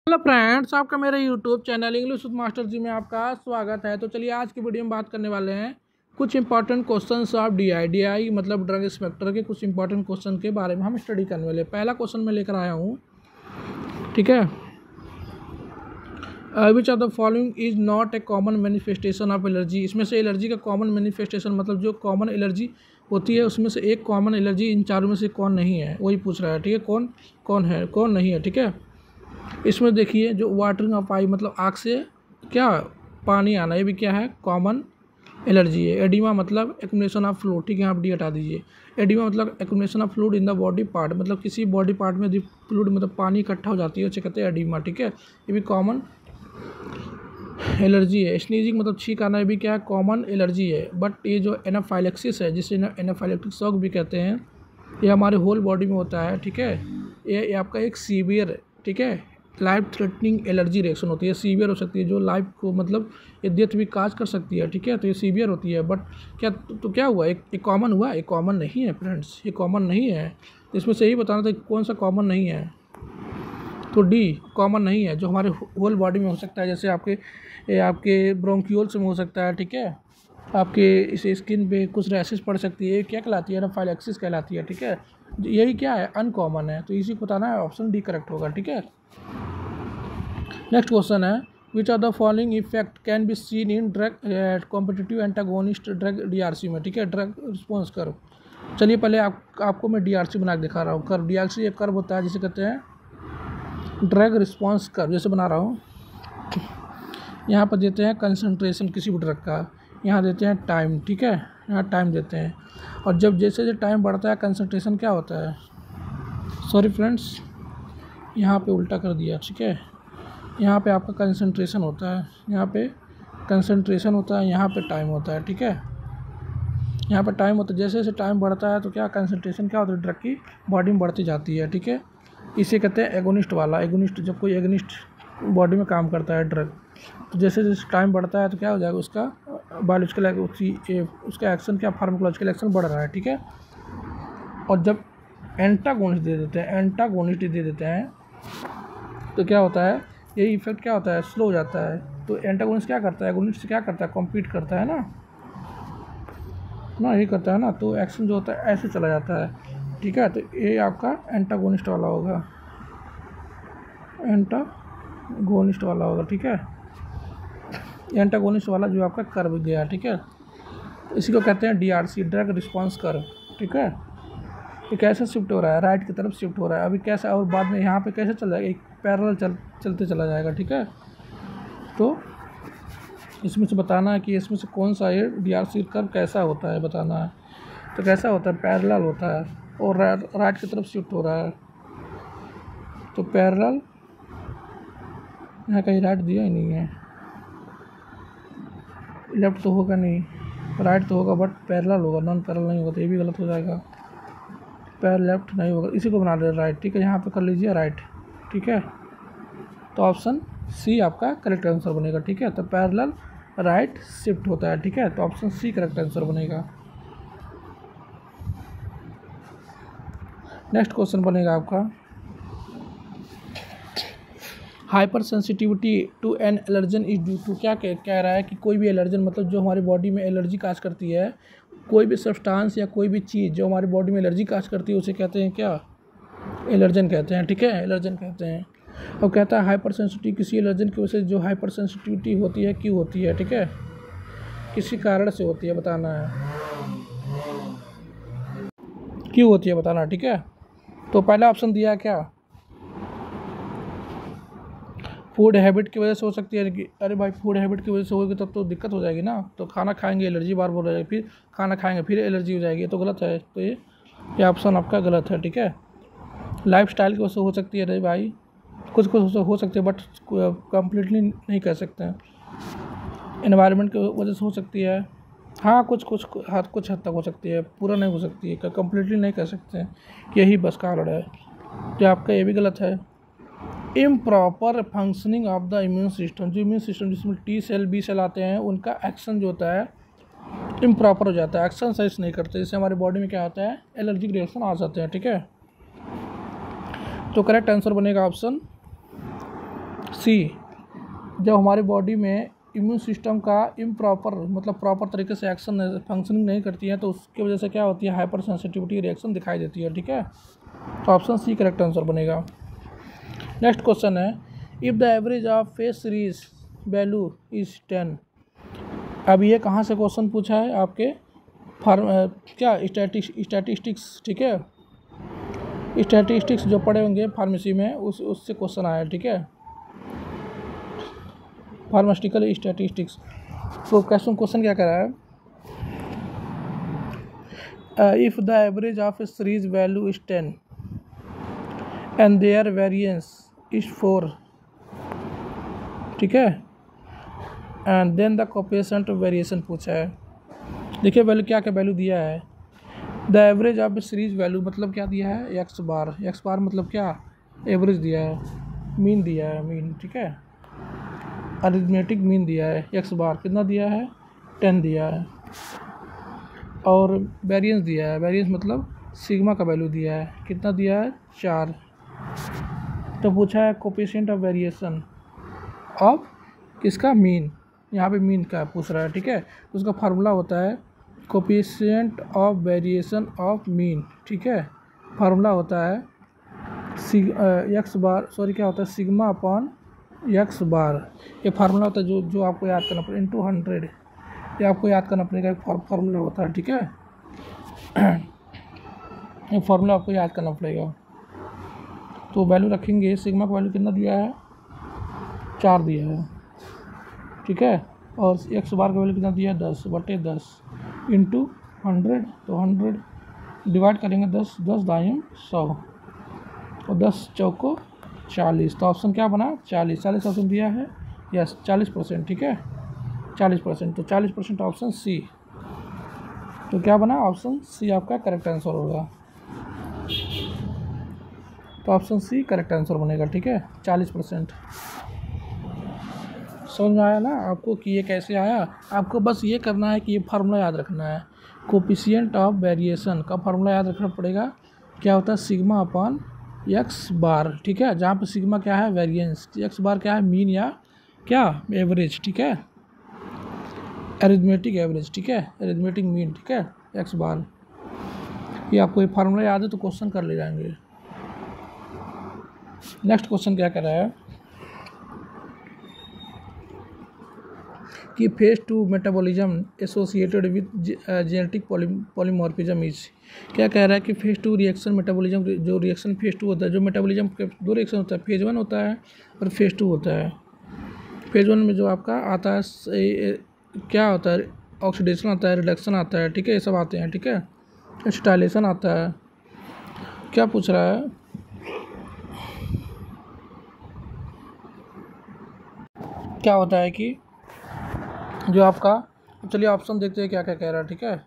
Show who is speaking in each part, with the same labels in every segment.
Speaker 1: Hello friends, आपका मेरे YouTube channel English with master ji में आपका स्वागत है। तो चलिए आज की वीडियो में बात करने वाले हैं कुछ इंपॉर्टेंट क्वेश्चंस ऑफ डीआई मतलब ड्रग इंस्पेक्टर के कुछ इंपॉर्टेंट क्वेश्चन के बारे में हम स्टडी करने वाले हैं। पहला क्वेश्चन मैं लेकर आया हूँ, ठीक है। Which of the following is not a common manifestation of allergy. इसमें से एलर्जी का कॉमन मैनिफेस्टेशन मतलब जो कॉमन एलर्जी होती है उसमें से एक कॉमन एलर्जी इन चारों में से कौन नहीं है, वही पूछ रहा है, ठीक है। कौन कौन है, कौन नहीं है, ठीक है। इसमें देखिए जो वाटरिंग ऑफ आई मतलब आँख से क्या पानी आना, ये भी क्या है, कॉमन एलर्जी है। एडिमा मतलब एक्युमुलेशन ऑफ फ्लूइड, ठीक है, आप डी हटा दीजिए। एडिमा मतलब accumulation of fluid in the body part, मतलब किसी बॉडी पार्ट में यदि फ्लूइड मतलब पानी इकट्ठा हो जाती है उसे कहते हैं एडिमा, ठीक है। ये भी कॉमन एलर्जी है। स्नीजिंग मतलब छींक आना, ये भी क्या है, कॉमन एलर्जी है। बट ये जो एनाफाइलेक्सिस है, जिसे एनाफाइलेक्टिक शॉक भी कहते हैं, ये हमारे होल बॉडी में होता है, ठीक है। ये आपका एक सीवियर, ठीक है, लाइफ थ्रेटनिंग एलर्जी रिएक्शन होती है। सीवियर हो सकती है, जो लाइफ को मतलब ये डेथ भी काज कर सकती है, ठीक है। तो ये सीवियर होती है। बट क्या तो क्या हुआ, एक कॉमन हुआ, एक कॉमन नहीं है फ्रेंड्स, ये कॉमन नहीं है। इसमें से यही बताना था कौन सा कॉमन नहीं है। तो डी कॉमन नहीं है, जो हमारे होल बॉडी में हो सकता है, जैसे आपके ब्रोंकियोल्स में हो सकता है, ठीक है। आपके इस स्किन पे कुछ रैशेस पड़ सकती है, क्या कहलाती है, एनाफाइलेक्सिस कहलाती है, ठीक है। यही क्या है, अनकॉमन है। तो इसी को बताना है, ऑप्शन डी करेक्ट होगा, ठीक है। नेक्स्ट क्वेश्चन है, which of the following effect can be seen in drug competitive antagonist drug DRC में, ठीक है, ड्रग रिस्पॉन्स कर्व। चलिए पहले आपको मैं डीआरसी बना के दिखा रहा हूँ। कर्व, डीआरसी एक कर्व होता है जिसे कहते हैं ड्रग रिस्पॉन्स कर्व। जैसे बना रहा हूँ, यहाँ पर देते हैं कंसंट्रेशन किसी भी ड्रग का, यहाँ देते हैं टाइम, ठीक है, यहाँ टाइम देते हैं। और जब जैसे जैसे टाइम बढ़ता है कंसंट्रेशन क्या होता है, सॉरी फ्रेंड्स यहाँ पे उल्टा कर दिया, ठीक है। यहाँ पे आपका कंसंट्रेशन होता है, यहाँ पे कंसंट्रेशन होता है, यहाँ पे टाइम होता है, ठीक है। यहाँ पे टाइम होता है, जैसे जैसे टाइम बढ़ता है तो क्या कंसंट्रेशन क्या होता है, ड्रग की बॉडी में बढ़ती जाती है, ठीक है। इसे कहते हैं एगोनिस्ट वाला। एगोनिस्ट, जब कोई एगोनिस्ट बॉडी में काम करता है ड्रग, तो जैसे जैसे टाइम बढ़ता है तो क्या हो जाएगा, उसका बायोलॉजिकल उसका एक्शन क्या, फार्माकोलॉजिकल एक्शन बढ़ रहा है, ठीक है। और जब एंटागोनिस्ट दे देते हैं तो क्या होता है, यही इफेक्ट क्या होता है, स्लो हो जाता है। तो एंटागोनिस्ट क्या करता है, एगोनिस्ट क्या करता है, कॉम्पीट करता है ना यही करता है ना, तो एक्शन जो होता है ऐसे चला जाता है, ठीक है। तो ये आपका एंटागोनिस्ट वाला होगा, एंटागोनिस्ट वाला होगा, ठीक है। एंटागोनिस्ट वाला जो आपका कर्व गया, ठीक है। इसी को कहते हैं डीआरसी, ड्रग रिस्पॉन्स कर्व, ठीक है। ये कैसे शिफ्ट हो रहा है, राइट की तरफ शिफ्ट हो रहा है अभी कैसा, और बाद में यहाँ पे कैसे चल जाएगा, एक पैरेलल चलते चला जाएगा, ठीक है। तो इसमें से बताना है कि इसमें से कौन सा ये डीआरसी कर्व कैसा होता है, बताना है। तो कैसा होता है, पैरेलल होता है और राइट की तरफ शिफ्ट हो रहा है। तो पैरेलल, यहाँ कहीं राइट दिया ही नहीं है, लेफ्ट तो होगा नहीं, राइट तो होगा बट पैरेलल होगा, नॉन पैरेलल नहीं होगा, तो ये भी गलत हो जाएगा। पैर लेफ्ट नहीं होगा, इसी को बना दे राइट, ठीक है। यहाँ पे कर लीजिए राइट, ठीक है। तो ऑप्शन सी आपका करेक्ट आंसर बनेगा, ठीक है। तो पैरेलल राइट शिफ्ट होता है, ठीक है। तो ऑप्शन सी करेक्ट आंसर बनेगा। नेक्स्ट क्वेश्चन बनेगा आपका, hypersensitivity to an allergen is due to, क्या कह रहा है कि कोई भी एलर्जन मतलब जो हमारी बॉडी में एलर्जी काज करती है, कोई भी सब्सटेंस या कोई भी चीज़ जो हमारी बॉडी में एलर्जी काज करती है उसे कहते हैं क्या, एलर्जन कहते हैं, ठीक है, एलर्जन कहते हैं। और कहता है हाइपर सेंसिटिव किसी एलर्जन की वजह से जो हाइपर सेंसिटिविटी होती है क्यों होती है, ठीक है, किसी कारण से होती है, बताना है क्यों होती है, बताना, ठीक है। तो पहला ऑप्शन दिया क्या, फूड हैबिट की वजह से हो सकती है कि अरे भाई फूड हैबिट की वजह से होगी तब तो दिक्कत हो जाएगी ना, तो खाना खाएंगे एलर्जी बार बार हो जाएगी, फिर खाना खाएंगे फिर एलर्जी हो जाएगी, तो गलत है। तो ये ऑप्शन आपका गलत है, ठीक है। लाइफ स्टाइल की वजह से हो सकती है, अरे भाई कुछ हो सकती है बट कम्प्लीटली नहीं कह सकते हैं। एनवायरनमेंट की वजह से हो सकती है, हाँ कुछ हद तक हो सकती है, पूरा नहीं हो सकती है, कम्प्लीटली नहीं कह सकते हैं, यही बस कारण है। तो आपका ये भी गलत है। Improper functioning of the immune system, जो इम्यून सिस्टम जिसमें टी सेल बी सेल आते हैं उनका एक्शन जो होता है इम्प्रॉपर हो जाता है, एक्शन सही नहीं करते, जिससे हमारी बॉडी में क्या होता है, एलर्जिक रिएक्शन आ जाते हैं, ठीक है। तो करेक्ट आंसर बनेगा ऑप्शन सी, जब हमारी बॉडी में इम्यून सिस्टम का इम्प्रॉपर मतलब प्रॉपर तरीके से एक्शन फंक्शनिंग नहीं करती है तो उसकी वजह से क्या होती है, हाइपर सेंसिटिविटी रिएक्शन दिखाई देती है। ठीक है, तो ऑप्शन सी करेक्ट आंसर बनेगा। नेक्स्ट क्वेश्चन है, if the average of face series value is 10। अब ये कहाँ से क्वेश्चन पूछा है, आपके क्या स्टैटिस्टिक्स, ठीक है, स्टैटिस्टिक्स जो पढ़े होंगे फार्मेसी में उससे क्वेश्चन आया है। ठीक है, फार्मास्यूटिकल स्टैटिस्टिक्स। तो क्वेश्चन क्या कह रहा है, if the average of a series value is 10 and their variance is 4, ठीक है, and then the coefficient of variation पूछा है। देखिए वैल्यू क्या वैल्यू दिया है, the average of a series value मतलब क्या दिया है, एक्स बार मतलब क्या, एवरेज दिया है, मीन दिया है, मीन, ठीक है, अरिथमेटिक मीन दिया है, एक्स बार कितना दिया है, 10 दिया है, और वेरिएंस दिया है, वेरिएंस मतलब सिग्मा का वैल्यू दिया है, कितना दिया है, 4। तो पूछा है कोएफिशिएंट ऑफ वेरिएशन ऑफ किसका, मीन, यहाँ पे मीन का पूछ रहा है। ठीक है, उसका फार्मूला होता है coefficient of variation of mean, ठीक है, फार्मूला होता है एक्स बार, सॉरी क्या होता है, सिग्मा अपॉन एक्स बार, ये फार्मूला होता है जो आपको याद करना पड़ेगा, इंटू 100, ये आपको याद करना पड़ेगा, एक फार्मूला होता है। ठीक है, ये फार्मूला आपको याद करना पड़ेगा। तो वैल्यू रखेंगे, सिग्मा का वैल्यू कितना दिया है, 4 दिया है, ठीक है, और एक्स बार का वैल्यू कितना दिया है, 10/10 इंटू 100, तो 100 डिवाइड करेंगे 10 दायम 100 और 10 चौको 40, तो ऑप्शन क्या बना, 40 ऑप्शन दिया है, यस 40%, ठीक है, 40%, तो 40% ऑप्शन सी, तो क्या बना, ऑप्शन सी आपका करेक्ट आंसर होगा। तो ऑप्शन सी करेक्ट आंसर बनेगा। ठीक है, 40%। समझ में आया ना आपको कि ये कैसे आया, आपको बस ये करना है कि ये फार्मूला याद रखना है, कोएफिशिएंट ऑफ वेरिएशन का फार्मूला याद रखना पड़ेगा, क्या होता है, सिग्मा अपॉन एक्स बार, ठीक है, जहाँ पे सिग्मा क्या है, वेरिएंस, एक्स बार क्या है, मीन या क्या, एवरेज, ठीक है, अरिथमेटिक एवरेज, ठीक है, अरिथमेटिक मीन, ठीक है, एक्स बार, ये आपको ये फार्मूला याद है तो क्वेश्चन कर ले जाएंगे। नेक्स्ट क्वेश्चन क्या कर रहा है कि phase 2 metabolism associated with genetic polymorphism is, क्या कह रहा है कि फेज 2 रिएक्शन मेटाबॉलिज्म, जो रिएक्शन फेज 2 होता है, जो मेटाबॉलिज्म के 2 रिएक्शन होता है, फेज 1 होता है और फेज 2 होता है। फेज 1 में जो आपका आता है क्या होता है, ऑक्सीडेशन आता है, रिडक्शन आता है, ठीक है, ये सब आते हैं, ठीक है, एसिटाइलेशन आता है। क्या पूछ रहा है, क्या होता है कि जो आपका, चलिए ऑप्शन देखते हैं क्या क्या कह रहा है। ठीक है,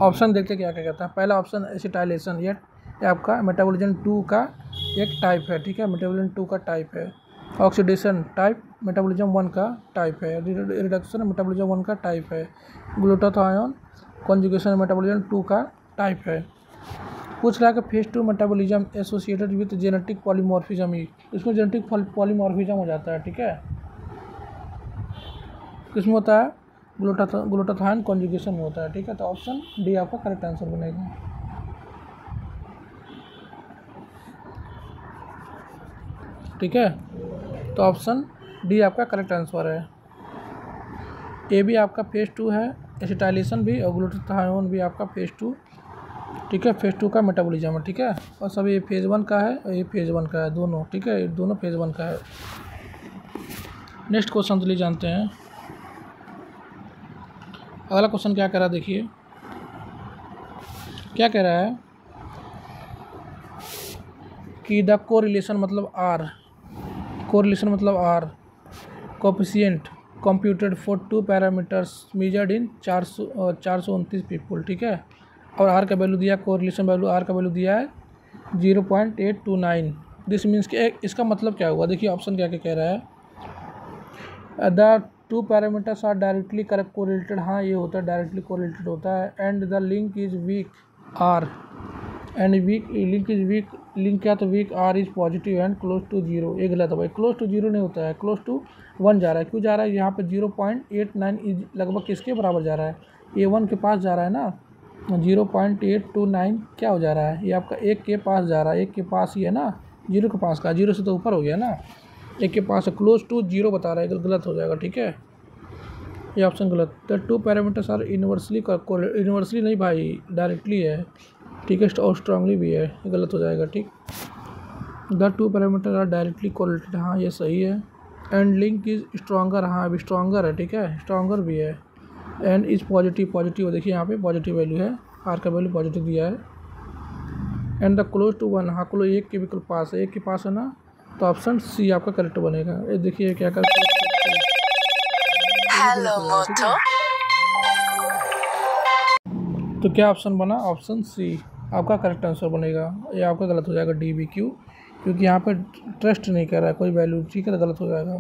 Speaker 1: ऑप्शन देखते हैं क्या क्या कहता है। पहला ऑप्शन एसिटाइलेशन, ये आपका मेटाबॉलिज्म 2 का एक टाइप है, ठीक है, मेटाबॉलिज्म 2 का टाइप है। ऑक्सीडेशन टाइप मेटाबॉलिज्म 1 का टाइप है। रिडक्शन मेटाबॉलिज्म 1 का टाइप है। ग्लूटाथायोन कॉन्जुगेशन मेटाबॉलिज्म 2 का टाइप है। पूछ रहा है कि phase 2 metabolism associated with genetic polymorphism, ही इसमें जेनेटिक पॉलीमॉर्फिज्म हो जाता है, ठीक है, किसमें होता है, ग्लूटाथायोन कॉन्जुगेशन में होता है, ठीक है, तो ऑप्शन डी आपका करेक्ट आंसर बनेगा। ठीक है, तो ऑप्शन डी आपका करेक्ट आंसर है। ए भी आपका फेज 2 है, एसिटाइलेशन भी और ग्लूटाथायोन भी आपका फेज 2, ठीक है, फेज 2 का मेटाबॉलिज्म है, ठीक है, और सब ये फेज 1 का है और ये फेज 1 का है, दोनों, ठीक है, दोनों फेज 1 का है। नेक्स्ट क्वेश्चन चलिए जानते हैं। अगला क्वेश्चन क्या कह रहा है, देखिए क्या कह रहा है कि द कोरिलेशन मतलब आर, कोरिलेशन मतलब R, coefficient computed for 2 parameters measured in 429 people, ठीक है, और आर का वैल्यू दिया, कोरिलेशन वैल्यू आर का वैल्यू दिया है 0.829। दिस मीन्स कि इसका मतलब क्या हुआ, देखिए ऑप्शन क्या क्या कह रहा है, the 2 parameters are directly correlated, हाँ ये होता है, डायरेक्टली कोरिलेटेड होता है, and the link is weak R, and weak link is weak, link क्या तो weak R is positive and close to zero. ये गलत है भाई, क्लोज टू जीरो नहीं होता है, क्लोज टू 1 जा रहा है। क्यों जा रहा है? यहाँ पे 0.89 इज लगभग किसके बराबर जा रहा है? ये 1 के पास जा रहा है ना। 0.829 क्या हो जा रहा है? ये आपका 1 के पास जा रहा है, 1 के पास ही है ना, 0 के पास का, 0 से तो ऊपर हो गया ना, 1 के पास है, क्लोज टू 0 बता रहा है, गलत हो जाएगा। ठीक है, ये ऑप्शन गलत। The two parameters are inversely, inversely नहीं भाई, डायरेक्टली है। ठीक है, और स्ट्रांगली भी है, गलत हो जाएगा। ठीक, the two parameter are directly correlated, हाँ ये सही है। एंड लिंक इज स्ट्रॉन्गर, हाँ अभी स्ट्रॉन्गर है। ठीक है, स्ट्रॉन्गर भी है। एंड इज पॉजिटिव, पॉजिटिव देखिए यहाँ पे पॉजिटिव वैल्यू है, आर का वैल्यू पॉजिटिव दिया है। एंड द क्लोज टू 1, हाँ क्लोज 1 के बिल्कुल पास है, 1 के पास है ना, तो ऑप्शन सी आपका करेक्ट बनेगा। ये देखिए क्या कर, हेलो मोटो, तो क्या ऑप्शन बना? ऑप्शन सी आपका करेक्ट आंसर बनेगा। ये आपका गलत हो जाएगा, डी बी क्यू, क्योंकि यहाँ पे ट्रस्ट नहीं कर रहा है कोई वैल्यू। ठीक है, तो गलत हो जाएगा।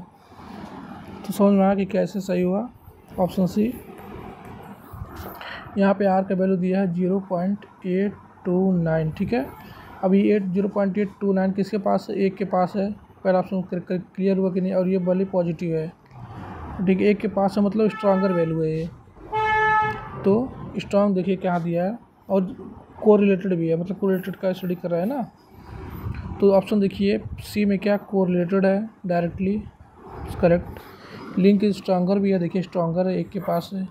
Speaker 1: तो समझ में आया कि कैसे सही हुआ ऑप्शन सी। यहाँ पे आर का वैल्यू दिया है 0.829। ठीक है, अभी 0.829 किसके पास है? 1 के पास है। पहला ऑप्शन क्लियर हुआ कि नहीं? और ये वैल्यू पॉजिटिव है। ठीक है, 1 के पास है मतलब स्ट्रॉन्गर वैल्यू है ये। तो स्ट्रॉन्ग देखिए क्या दिया है, और कोरिलेटेड भी है, मतलब कोरिलेटेड का स्टडी कर रहा है ना। तो ऑप्शन देखिए सी में क्या कोरिलेटेड है, directly correct. Link is stronger भी है, देखिए स्ट्रॉन्गर है, 1 के पास है,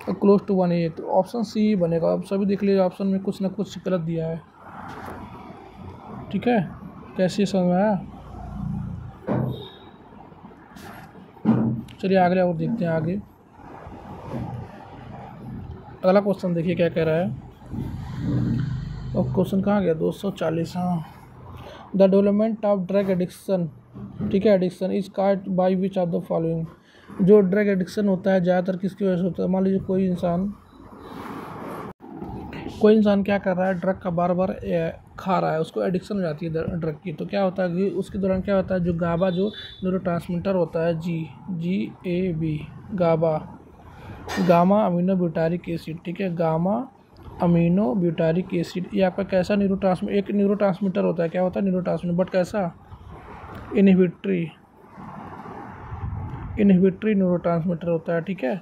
Speaker 1: और क्लोज टू 1 है, तो ऑप्शन सी ही बनेगा। अब सभी देख लीजिए, ऑप्शन में कुछ ना कुछ गलत दिया है। ठीक है, कैसे समझ में आया? चलिए अगले और देखते हैं आगे। अगला क्वेश्चन देखिए क्या कह रहा है। और क्वेश्चन कहाँ गया? 240। हाँ, the development of drug addiction, ठीक है, addiction is caused by which of the following. जो ड्रग एडिक्शन होता है ज़्यादातर किसकी वजह से होता है? मान लीजिए कोई इंसान क्या कर रहा है, ड्रग का बार बार खा रहा है, उसको एडिक्शन हो जाती है ड्रग की। तो क्या होता है कि उसके दौरान क्या होता है, जो गाबा जो न्यूरोट्रांसमीटर होता है, GABA, gamma amino butyric acid. ठीक है, गामा अमीनो ब्यूटारिक एसिड, ये आपका कैसा एक न्यूरोट्रांसमीटर होता है। क्या होता है? न्यूरोट्रांसमीटर, बट कैसा? इनहिबिटरी न्यूरोट्रांसमीटर होता है। ठीक है,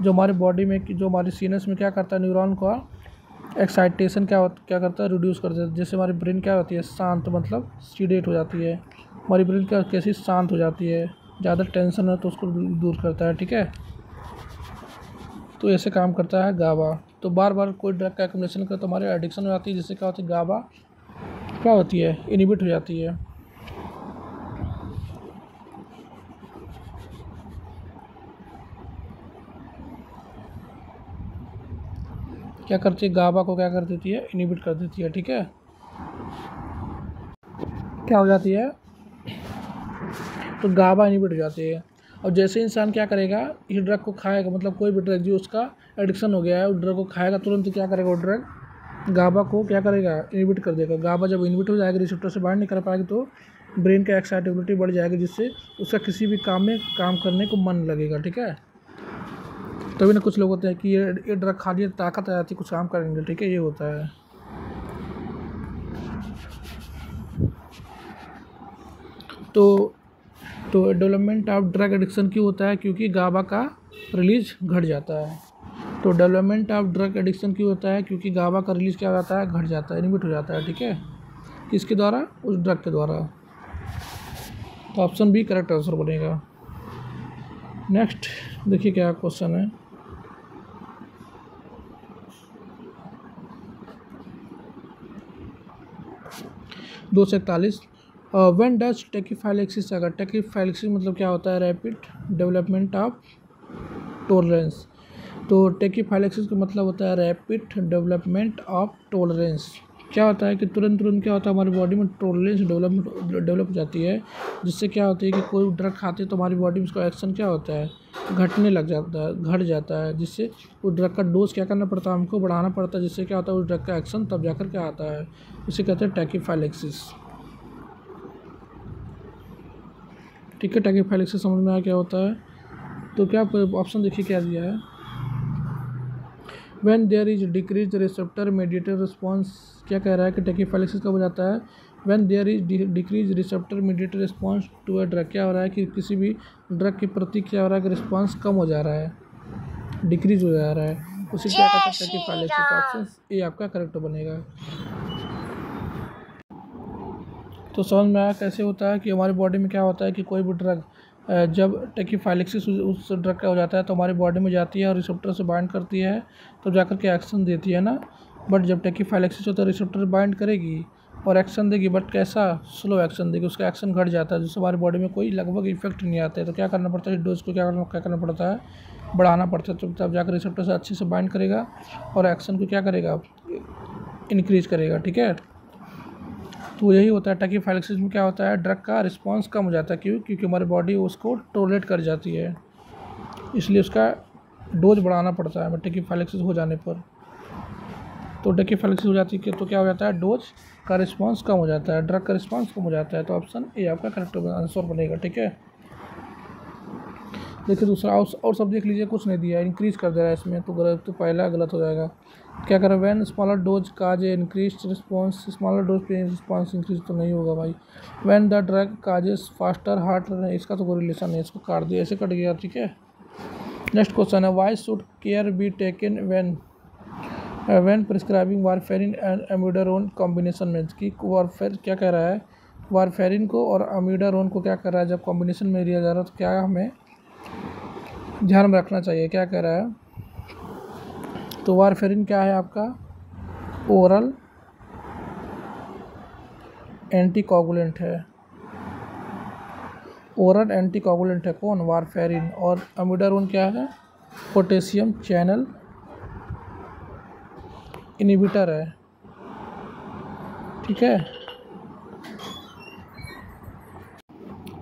Speaker 1: जो हमारे बॉडी में, जो हमारी सीनस में क्या करता है, न्यूरॉन का एक्साइटेशन क्या करता है, रिड्यूस कर देता है। जैसे हमारी ब्रेन क्या होती है, शांत, मतलब सीडेट हो जाती है। हमारी ब्रेन क्या कैसी शांत हो जाती है, ज़्यादा टेंशन है तो उसको दूर करता है। ठीक है, तो ऐसे काम करता है गाबा। तो बार बार कोई ड्रग का एक्यूमुलेशन करे तो हमारे एडिक्शन हो जाती है, जिससे क्या होती है, गाबा क्या होती है, इनहिबिट हो जाती है। क्या करती है, गाबा को क्या कर देती है, इनहिबिट कर देती है। ठीक है, क्या हो जाती है, तो गाबा इनहिबिट हो जाती है। और जैसे इंसान क्या करेगा, इस ड्रग को खाएगा, मतलब कोई भी ड्रग जो उसका एडिक्शन हो गया है, उस ड्रग को खाएगा, तुरंत क्या करेगा, वो ड्रग गाबा को क्या करेगा, इनहिबिट कर देगा। गाबा जब इनहिबिट हो जाएगा, रिसेप्टर से बाहर नहीं कर पाएगी, तो ब्रेन का एक्साइटेबिलिटी बढ़ जाएगी, जिससे उसका किसी भी काम में काम करने को मन लगेगा। ठीक है, तभी ना कुछ लोग होते हैं कि ये ड्रग खा लिए ताकत आ जाती है, कुछ काम करेंगे। ठीक है, ये होता है। तो डेवलपमेंट ऑफ ड्रग एडिक्शन क्यों होता है? क्योंकि गाबा का रिलीज घट जाता है। तो डेवलपमेंट ऑफ ड्रग एडिक्शन क्यों होता है? क्योंकि गाबा का रिलीज क्या हो जाता है, घट जाता है, इनहिबिट हो जाता है। ठीक है, किसके द्वारा? उस ड्रग के द्वारा। तो ऑप्शन बी करेक्ट आंसर बनेगा। नेक्स्ट देखिए क्या क्वेश्चन है। दो से 41 व्हेन डज टेकीफाइलेक्सिस अगर, टेकीफाइलेक्सिस मतलब क्या होता है, रैपिड डेवलपमेंट ऑफ टॉलरेंस। तो टेकीफाइलेक्सिस का मतलब होता है रैपिड डेवलपमेंट ऑफ टॉलरेंस। क्या होता है कि तुरंत तुरंत क्या होता है, हमारी बॉडी में टॉलरेंस डेवलप हो जाती है, जिससे क्या होती है कि कोई ड्रग खाते हैं तो हमारी बॉडी में उसका एक्शन क्या होता है, घटने लग जाता है, घट जाता है, जिससे उस ड्रग का डोज क्या करना पड़ता है, हमको बढ़ाना पड़ता है, जिससे क्या होता है, उस ड्रग का एक्शन तब जाकर क्या आता है, इसे कहते हैं टेकीफाइलेक्सिस। ठीक है, टेकीफाइलेक्सिस समझ में आया क्या होता है। तो क्या ऑप्शन देखिए क्या दिया है, when there is decrease receptor mediated response, क्या कह रहा है कि टैकीफाइलेक्सिस कब हो जाता है? When there is decrease receptor mediated response to a drug, क्या हो रहा है कि किसी भी ड्रग के प्रति क्या हो रहा है कि रिस्पॉन्स कम हो जा रहा है, डिक्रीज हो जा रहा है, उसे क्या कहते हैं? टैकीफाइलेक्सिस। ऑप्शन ए आपका करेक्ट बनेगा। तो समझ में आया कैसे होता है कि हमारी बॉडी में क्या होता है कि कोई भी ड्रग जब टैकीफाइलेक्सिस उस ड्रग का हो जाता है तो हमारी बॉडी में जाती है और रिसेप्टर से बाइंड करती है, तो जाकर के एक्शन देती है ना। बट जब टैकीफाइलेक्सिस होता है रिसेप्टर बाइंड करेगी और एक्शन देगी, बट कैसा? स्लो एक्शन देगी, उसका एक्शन घट जाता है, जिससे हमारी बॉडी में कोई लगभग इफेक्ट नहीं आता है। तो क्या करना पड़ता है? डोज को क्या करना पड़ता है? बढ़ाना पड़ता है, तो तब जाकर रिसेप्टर से अच्छे से बाइंड करेगा और एक्शन को क्या करेगा? इंक्रीज करेगा। ठीक है, तो यही होता है टैकीफाइलेक्सिस में। क्या होता है? ड्रग का रिस्पांस कम हो जाता है। क्यों? क्योंकि हमारी बॉडी उसको टॉलरेट कर जाती है, इसलिए उसका डोज बढ़ाना पड़ता है टैकीफाइलेक्सिस हो जाने पर। तो टैकीफाइलेक्सिस हो जाती है तो क्या हो जाता है? डोज का रिस्पांस कम हो जाता है, ड्रग का रिस्पांस कम हो जाता है। तो ऑप्शन ए आपका करेक्ट आंसर बनेगा। ठीक है, देखिए दूसरा और सब देख लीजिए, कुछ नहीं दिया, इंक्रीज कर दे रहा है इसमें, तो गलत, तो पहला गलत हो जाएगा। क्या करें? When smaller dose cause increase response, smaller dose पे रिस्पॉन्स इंक्रीज तो नहीं होगा भाई। When the drug causes faster heart, इसका तो कोई रिलेशन नहीं, इसको काट दिया, ऐसे कट गया। ठीक है, नेक्स्ट क्वेश्चन है why should care be taken when prescribing warfarin and amiodarone combination में, कि वारफेर क्या कह रहा है? वारफेरिन को और एमिडारोन को क्या कर रहा है? जब कॉम्बिनेशन में लिया जा रहा है तो क्या हमें ध्यान में रखना चाहिए? क्या कह रहा है? तो वारफेरिन क्या है आपका? ओरल एंटीकोगुलेंट है, ओरल एंटीकोगुलेंट है कौन? वारफेरिन। और एमिडारोन क्या है? पोटेशियम चैनल इनहिबिटर है। ठीक है,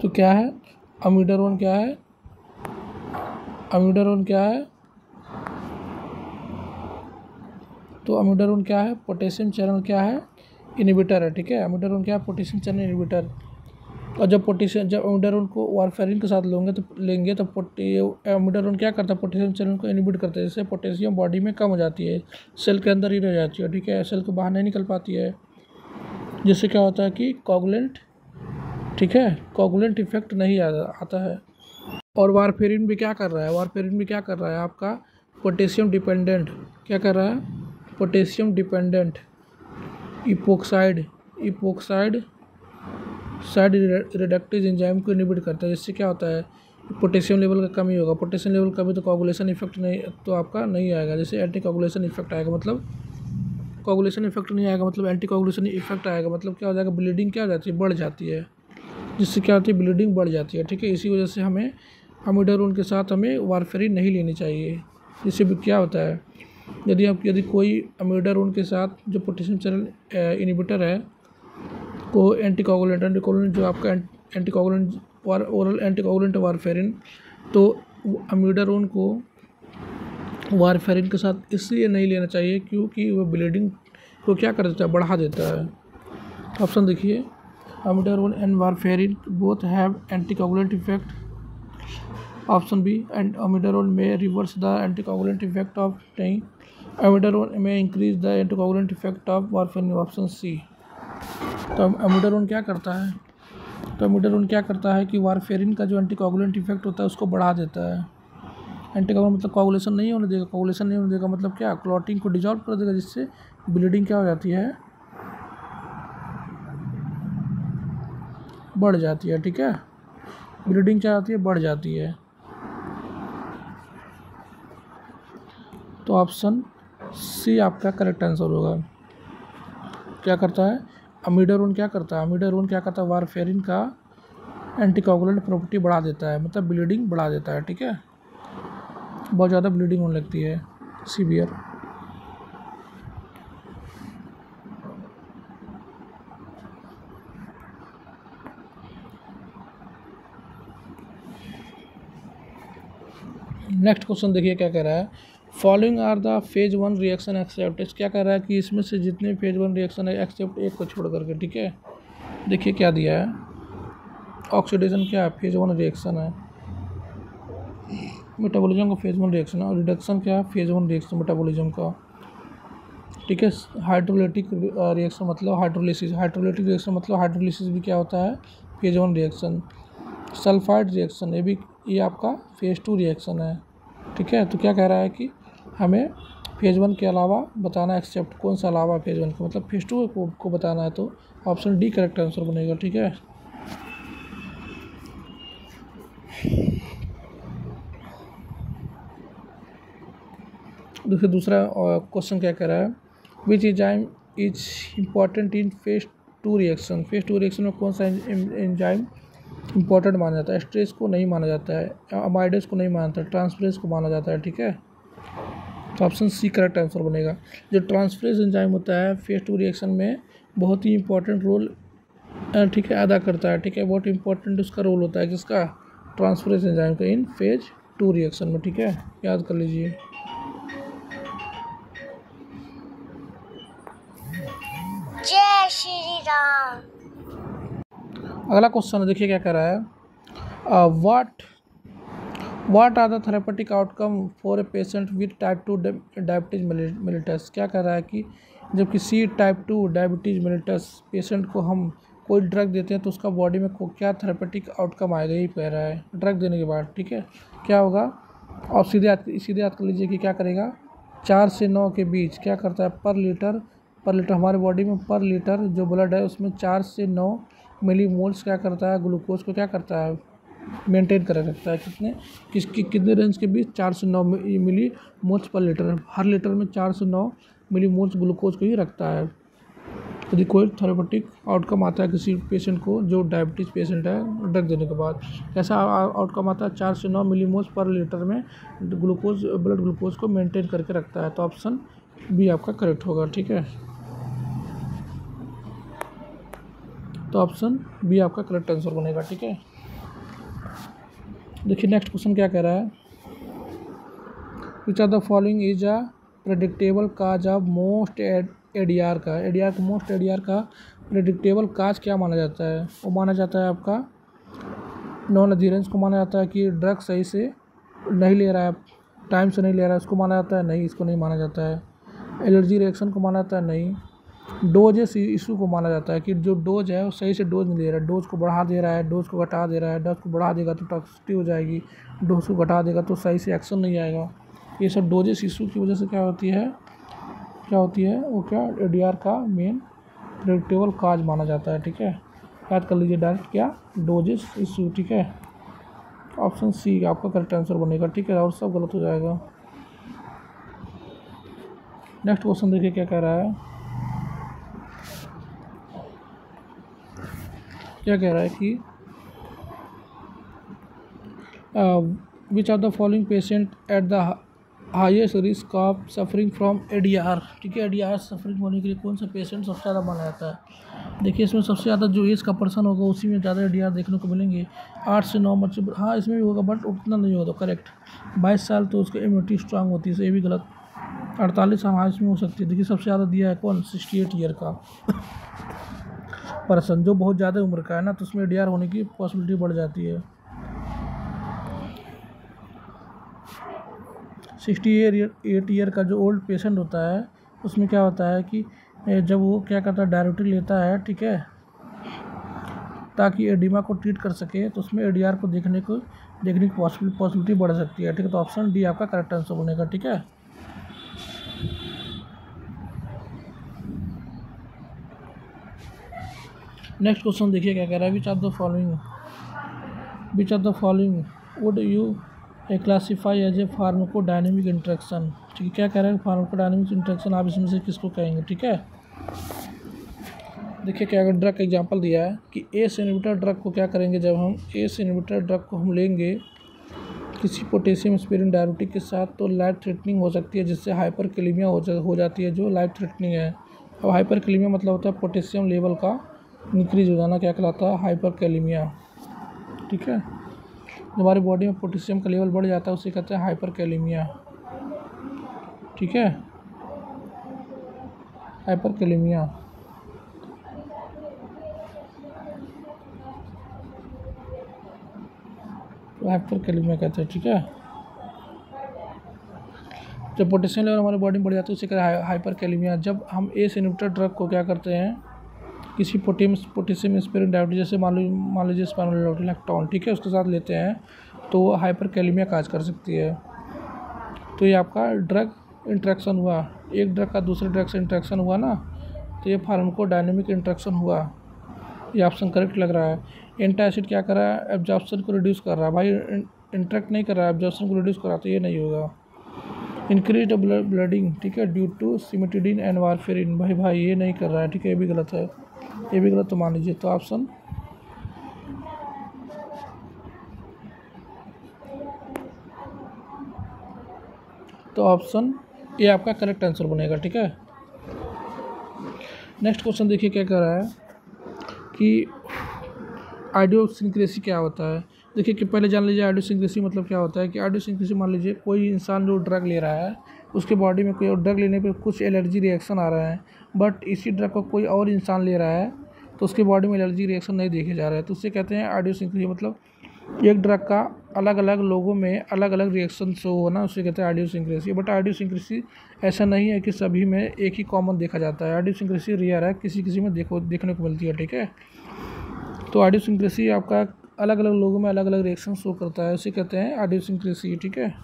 Speaker 1: तो क्या है? एमिडारोन क्या है? एमिडारोन क्या है? तो एमिडारोन क्या है? पोटेशियम चैनल क्या है? इनहिबिटर है। ठीक है, एमिडारोन क्या है? Potassium channel inhibitor. और जब एमिडारोन को वारफेरिन के साथ लेंगे तो एमिडारोन क्या करता है? पोटेशियम चैनल को इनहिबिट करता है, जिससे पोटेशियम बॉडी में कम हो जाती है, सेल के अंदर ही रह जाती है। ठीक है, सेल के बाहर नहीं निकल पाती है, जिससे क्या होता है कि कोगुलेंट, ठीक है, कोगुलेंट इफेक्ट नहीं आता है। और वारफेरिन भी क्या कर रहा है? वारफेरिन भी क्या कर रहा है आपका? पोटेशियम डिपेंडेंट, क्या कर रहा है? Potassium dependent epoxide side reductase enzyme को इनहिबिट करता है, जिससे क्या होता है? पोटेशियम लेवल का कमी होगा, पोटेशियम लेवल कमी तो कोगुलेशन इफेक्ट नहीं, तो आपका नहीं आएगा। जैसे एंटी कोगुलेशन इफेक्ट आएगा, मतलब कोगुलेशन इफेक्ट नहीं आएगा, मतलब एंटी कोगुलेशन इफेक्ट आएगा, मतलब क्या हो जाएगा? ब्लीडिंग क्या हो जाती है? बढ़ जाती है, जिससे क्या होती है? ब्लीडिंग बढ़ जाती है। ठीक है, इसी वजह से हमें एमिडारोन के साथ हमें वारफेरिन नहीं लेनी चाहिए। जिससे भी क्या होता है? यदि कोई एमिडारोन के साथ जो पोटेशियम चैनल इनहिबिटर है को एंटीकोगुलेंट जो आपका एंटीकोगुलेंट ओरल एंटीकोगुलेंट वारफेरिन, तो एमिडारोन को वारफेरिन के साथ इसलिए नहीं लेना चाहिए क्योंकि वो ब्लीडिंग को क्या कर देता है? बढ़ा देता है। ऑप्शन देखिए, amiodarone and warfarin both have anticoagulant effect. Option B, and amiodarone में reverse the anticoagulant effect of नहीं, एमिडारोन में increase the anticoagulant effect of warfarin. Option C. तो एमिडारोन क्या करता है? तो एमिडारोन क्या करता है कि वारफेरिन का जो एंटीकोगुलेंट इफेक्ट होता है उसको बढ़ा देता है। एंटीकोगुलेंट मतलब कोगुलेशन नहीं होने देगा, कोगुलेशन नहीं होने देगा मतलब क्या? क्लॉटिंग को डिजॉल्व कर देगा, जिससे ब्लीडिंग क्या हो जाती है? बढ़ जाती है। ठीक है, ब्लीडिंग क्या होती है? बढ़ जाती है। तो ऑप्शन सी आपका करेक्ट आंसर होगा। क्या करता है? एमिडारोन क्या करता है? एमिडारोन क्या करता है? वारफेरिन का एंटीकोगुलेंट प्रॉपर्टी बढ़ा देता है, मतलब ब्लीडिंग बढ़ा देता है। ठीक है, बहुत ज़्यादा ब्लीडिंग होने लगती है, सीवियर। नेक्स्ट क्वेश्चन देखिए क्या कह रहा है? Following are the phase 1 reaction except. क्या कह रहा है कि इसमें से जितने फेज 1 रिएक्शन है एक्सेप्ट एक को छोड़ करके। ठीक है, देखिए क्या दिया है? ऑक्सीडेशन क्या है? फेज 1 रिएक्शन है, मेटाबॉलिज्म का फेज वन रिएक्शन, और रिडक्शन क्या है, फेज वन रिएक्शन मेटाबॉलिज्म का, ठीक है। हाइड्रोलिटिक रिएक्शन मतलब हाइड्रोलिसिस, हाइड्रोलिटिक रिएक्शन मतलब हाइड्रोलिसिस भी क्या होता है, phase one reaction. Sulphide reaction ये आपका फेज टू रिएक्शन है, ठीक है। तो क्या कह रहा है कि हमें फेज वन के अलावा बताना, एक्सेप्ट कौन सा अलावा फेज वन का, मतलब फेज टू को बताना है, तो ऑप्शन डी करेक्ट आंसर बनेगा, ठीक है। देखिए दूसरा क्वेश्चन क्या कह रहा है, which enzyme is important in phase two reaction, phase two reaction में कौन सा एंजाइम इंपॉर्टेंट माना जाता है। स्ट्रेस को नहीं माना जाता है, अमाइडेस को नहीं माना जाता है, ट्रांसफरेज को माना जाता है, ठीक है। तो ऑप्शन सी करेक्ट आंसर बनेगा। जो ट्रांसफरेज एंजाइम होता है फेज टू रिएक्शन में बहुत ही इंपॉर्टेंट रोल, ठीक है, अदा करता है, ठीक है। बहुत इंपॉर्टेंट उसका रोल होता है किसका, ट्रांसफरेज एंजाइम का इन फेज टू रिएक्शन में, ठीक है, याद कर लीजिए।
Speaker 2: जय श्री राम।
Speaker 1: अगला क्वेश्चन देखिए क्या कह रहा है, what are the therapeutic outcome for a patient with type 2 diabetes mellitus. क्या कह रहा है कि जब किसी टाइप 2 डायबिटीज मेलिटस पेशेंट को हम कोई ड्रग देते हैं तो उसका बॉडी में क्या थेरेपेटिक आउटकम आएगा, यही कह रहा है ड्रग देने के बाद, ठीक है। क्या होगा, और सीधे याद कर लीजिए कि क्या करेगा, 4 से 9 के बीच क्या करता है, पर लीटर हमारे बॉडी में पर लीटर जो ब्लड है उसमें 4 से 9 मिली मोल्स क्या करता है, ग्लूकोज को क्या करता है, मेंटेन कर रखता है। कितने रेंज के बीच, 4 से 9 मिली मोल्स पर लीटर, हर लीटर में 4 से 9 मिली मोल्स ग्लूकोज को ही रखता है। यदि कोई थेरेपेटिक आउटकम आता है किसी पेशेंट को जो डायबिटीज़ पेशेंट है ड्रग देने के बाद, कैसा आउटकम आता है, 4 से 9 मिली मोल्स पर लीटर में ब्लड ग्लूकोज को मेंटेन करके रखता है। तो ऑप्शन बी आपका करेक्ट होगा, ठीक है। तो ऑप्शन बी आपका करेक्ट आंसर बनेगा, ठीक है। देखिए नेक्स्ट क्वेश्चन क्या कह रहा है, which are the following is a predictable cause of most ADR का प्रेडिक्टेबल काज क्या माना जाता है। वो माना जाता है आपका नॉन अधीरेंस को माना जाता है कि ड्रग सही से नहीं ले रहा है, टाइम से नहीं ले रहा है, उसको माना जाता है नहीं, इसको नहीं माना जाता है। एलर्जी रिएक्शन को माना जाता है नहीं। डोजेस इशू को माना जाता है कि जो डोज है वो सही से डोज नहीं ले रहा है, डोज को बढ़ा दे रहा है, डोज को घटा दे रहा है, डोज को बढ़ा देगा तो टॉक्सिसिटी हो जाएगी, डोज को घटा देगा तो सही से एक्शन नहीं आएगा। ये सब डोजेस इशू की वजह से क्या होती है वो क्या एडीआर का मेन प्रेडिक्टेबल काज माना जाता है, ठीक है। याद कर लीजिए डायरेक्ट क्या, डोजेस इशू, ठीक है। ऑप्शन सी आपका करेक्ट आंसर बनेगा, ठीक है, और सब गलत हो जाएगा। नेक्स्ट क्वेश्चन देखिए क्या कह रहा है, क्या कह रहा है कि which are the following patient at the highest risk of suffering from ADR, ठीक है। एडीआर सफरिंग होने के लिए कौन सा पेशेंट सबसे ज़्यादा माना जाता है। देखिए इसमें सबसे ज़्यादा जो एज का पर्सन होगा उसी में ज़्यादा एडीआर देखने को मिलेंगे, 8 से 9 बच्चे, हाँ इसमें भी होगा बट उतना नहीं होगा, करेक्ट। 22 साल तो उसकी इम्यूनिटी स्ट्रांग होती है, ये भी गलत। 48 साल हाँ इसमें हो सकती है। देखिए सबसे ज़्यादा दिया है कौन, 68 ईयर का पर्सन, जो बहुत ज़्यादा उम्र का है ना, तो उसमें एडीआर होने की पॉसिबिलिटी बढ़ जाती है। 68 ईयर का जो ओल्ड पेशेंट होता है उसमें क्या होता है कि जब वो क्या करता है, डायरेक्टली लेता है, ठीक है, ताकि एडिमा को ट्रीट कर सके, तो उसमें एडीआर को देखने की पॉसिबिलिटी बढ़ सकती है, ठीक है। तो ऑप्शन डी आपका करेक्ट आंसर बनेगा, ठीक है। नेक्स्ट क्वेश्चन देखिए क्या कह रहा है, which of the following would you classify as a pharmacodynamic interaction, ठीक है। क्या कह रहे हैं, फार्माकोडायनेमिक इंटरेक्शन आप इसमें से किसको कहेंगे, ठीक है। देखिए क्या अगर ड्रग का एग्जांपल दिया है कि एस इनहिबिटर ड्रग को क्या करेंगे, जब हम एस इनहिबिटर ड्रग को हम लेंगे किसी पोटेशियम स्पीरिन डायबिटिक के साथ, तो लाइफ थ्रेटनिंग हो सकती है, जिससे हाइपरकैलेमिया हो जाती है, जो लाइफ थ्रेटनिंग है। अब हाइपरकैलेमिया मतलब होता है पोटेशियम लेवल का इंक्रीज हो जाना, क्या कहलाता है, हाइपरकैलेमिया, ठीक है। जब हमारी बॉडी में पोटेशियम का लेवल बढ़ जाता है उसे कहते हैं हाइपरकैलेमिया, ठीक है, हाइपरकैलेमिया। हाइपरकैलेमिया कहते हैं, ठीक है। जब पोटेशियम लेवल हमारे बॉडी में बढ़ जाता है उसे कहते हैं हाइपरकैलेमिया। जब हम एस इनहिबिटर ड्रग को क्या करते हैं, किसी पोटेशियम स्पेरिंग डायबिटीज जैसे मान लीजिए स्पाइनोलेक्टोन, ठीक है, उसके साथ लेते हैं तो वो हाइपरकैलेमिया काज कर सकती है। तो ये आपका ड्रग इंट्रैक्शन हुआ, एक ड्रग का दूसरे ड्रग से इंट्रैक्शन हुआ ना, तो ये फार्माकोडायनेमिक इंट्रैक्शन हुआ। ये ऑप्शन करेक्ट लग रहा है। एंटी एसिड क्या कर रहा है, एब्जॉर्प्शन को रिड्यूस कर रहा है। भाई इंट्रैक्ट नहीं कर रहा है, एब्जॉर्प्शन को रिड्यूस कर रहा है, तो ये नहीं होगा। इंक्रीज ब्लडिंग, ठीक है, due to cimetidine and warfarin, भाई ये नहीं कर रहा है, ठीक है, ये भी गलत है, ये भी गलत तो मान लीजिए। तो ऑप्शन ए आपका करेक्ट आंसर बनेगा, ठीक है। नेक्स्ट क्वेश्चन देखिए क्या कह रहा है कि आइडियोसिंक्रेसी क्या होता है। देखिए कि पहले जान लीजिए आइडियोसिंक्रेसी मतलब क्या होता है। कि आइडियोसिंक्रेसी मान लीजिए कोई इंसान जो ड्रग ले रहा है, उसके बॉडी में कोई ड्रग लेने पे कुछ एलर्जी रिएक्शन आ रहा है, बट इसी ड्रग को कोई और इंसान ले रहा है तो उसके बॉडी में एलर्जी रिएक्शन नहीं देखे जा रहा है, तो उससे कहते हैं आइडियोसिंक्रेसी। मतलब एक ड्रग का अलग अलग लोगों में अलग अलग रिएक्शन शो होना, उससे कहते हैं आइडियोसिंक्रेसी। बट आइडियोसिंक्रेसी ऐसा नहीं है कि सभी में एक ही कॉमन देखा जाता है। आइडियोसिंक्रेसी रेयर है, किसी किसी में देखने को मिलती है, ठीक है। तो आइडियोसिंक्रेसी आपका अलग अलग लोगों में अलग अलग रिएक्शन शो करता है, उसे कहते हैं आइडियोसिंक्रेसी, ठीक है।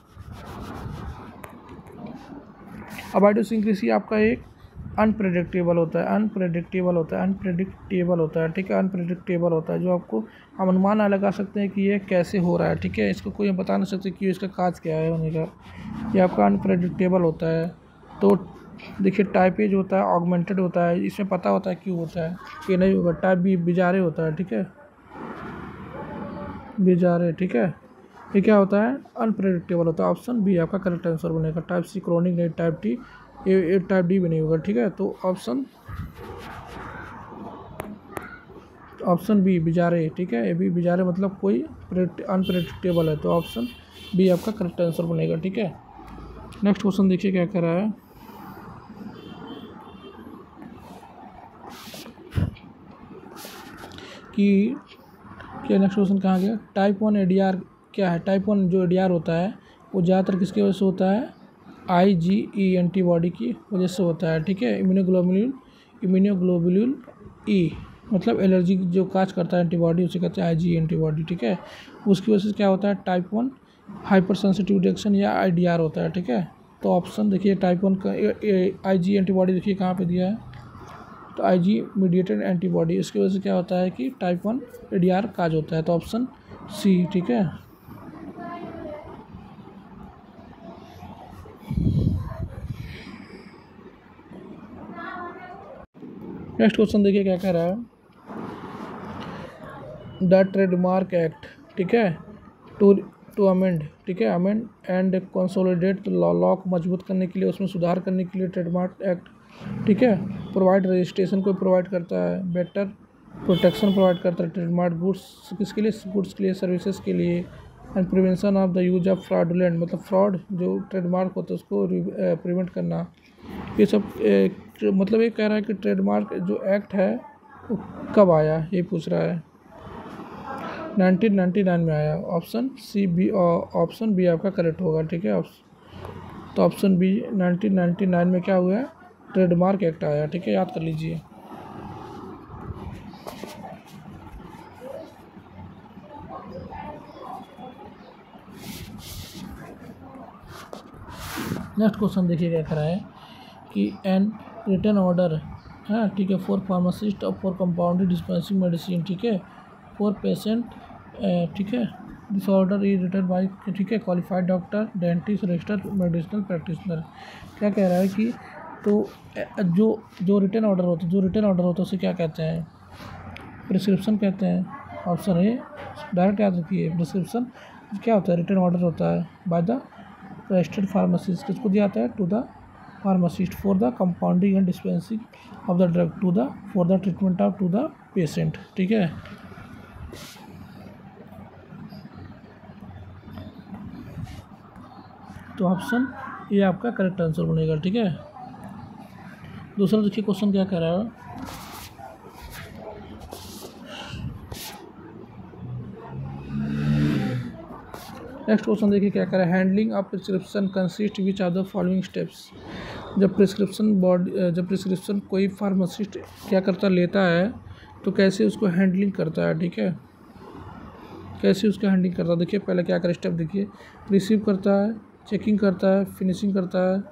Speaker 1: अब आइडियोसिंक्रेसी आपका एक अनप्रेडिक्टेबल होता है, ठीक है, अनप्रेडिक्टेबल होता है, जो आपको हम अनुमान ना लगा सकते हैं कि ये कैसे हो रहा है, ठीक है, इसको कोई हम बता नहीं सकते कि इसका काज क्या है होने का, ये आपका अनप्रेडिक्टेबल होता है। तो देखिए टाइप ए जो होता है ऑगमेंटेड होता है, इसमें पता होता है क्यों होता है, ये नहीं होगा। टाइप बी बिजारे होता है, ठीक है, बिजारे, ठीक है, ये क्या होता है, अनप्रेडिक्टेबल होता है। ऑप्शन बी आपका करेक्ट आंसर बनेगा। टाइप सी क्रोनिक नहीं, टाइप टी, ये टाइप डी भी नहीं होगा, ठीक है। तो ऑप्शन बी बिजारे, ठीक है, ये भी बिजारे मतलब कोई अनप्रेडिक्टेबल है, तो ऑप्शन बी आपका करेक्ट आंसर बनेगा, ठीक है। नेक्स्ट क्वेश्चन देखिए क्या कर रहा है कि क्या, नेक्स्ट क्वेश्चन कहाँ गया। टाइप 1 एडीआर क्या है। टाइप 1 जो एडीआर होता है वो ज़्यादातर किसकी वजह से होता है, IgE एंटीबॉडी की वजह से होता है, ठीक है। इम्यूनोग्लोबुलिन ई मतलब एलर्जी जो काज करता है एंटीबॉडी, उसे कहते हैं IgE एंटीबॉडी, ठीक है। उसकी वजह से क्या होता है, टाइप 1 हाइपर सेंसिटिव रिएक्शन या IDR होता है, ठीक है। तो ऑप्शन देखिए टाइप 1 का IgE एंटीबॉडी देखिए कहाँ पे दिया है, तो IgE मीडिएटेड एंटीबॉडी, इसकी वजह से क्या होता है कि टाइप 1 ADR काज होता है, तो ऑप्शन सी, ठीक है। नेक्स्ट क्वेश्चन देखिए क्या कह रहा है। द ट्रेडमार्क एक्ट, ठीक है, टू अमेंड, ठीक है, अमेंड एंड कंसोलिडेट लॉ को मजबूत करने के लिए, उसमें सुधार करने के लिए ट्रेडमार्क एक्ट, ठीक है, प्रोवाइड रजिस्ट्रेशन को प्रोवाइड करता है, बेटर प्रोटेक्शन प्रोवाइड करता है ट्रेडमार्क गुड्स, किसके लिए, गुड्स के लिए, सर्विसेज के लिए, and prevention of the use of fraudulent मतलब फ्रॉड जो ट्रेडमार्क होता है उसको प्रिवेंट करना। ये सब मतलब ये कह रहा है कि ट्रेडमार्क जो एक्ट है वो कब आया, ये पूछ रहा है। 1999 में आया। Option C B, option B आपका करेक्ट होगा, ठीक है। तो ऑप्शन बी 1999 में क्या हुआ है, ट्रेडमार्क एक्ट आया, ठीक है, याद कर लीजिए। नेक्स्ट क्वेश्चन देखिए क्या करा है कि एन रिटर्न ऑर्डर, हाँ ठीक है, फॉर फार्मासिस्ट और फॉर कंपाउंडेड डिस्पेंसिंग मेडिसिन, ठीक है, फॉर पेशेंट, ठीक है, this order is written by, ठीक है, qualified doctor, dentist, registered medicinal practitioner. क्या कह रहा है कि तो जो रिटर्न ऑर्डर होता है, उसे क्या कहते हैं, प्रिस्क्रिप्शन कहते हैं। ऑप्शन ए डायरेक्ट याद रखिए, प्रिस्क्रिप्शन क्या होता है, रिटर्न ऑर्डर होता है बाय द रजिस्टर्ड फार्मासिस्ट, किसको दिया जाता है, to the pharmacist, for the compounding and dispensing of the drug, for the treatment of to the patient, ठीक है। तो ऑप्शन ये आपका करेक्ट आंसर बनेगा, ठीक है। दूसरा देखिए क्वेश्चन क्या कह रहा है, नेक्स्ट क्वेश्चन देखिए क्या करें, handling of prescription consist which are the following steps. जब प्रिस्क्रिप्शन कोई फार्मासिस्ट क्या करता लेता है तो कैसे उसको हैंडलिंग करता है, ठीक है, कैसे उसका हैंडलिंग करता है। देखिए पहले क्या करें स्टेप, देखिए रिसीव करता है, चेकिंग करता है, फिनिशिंग करता है,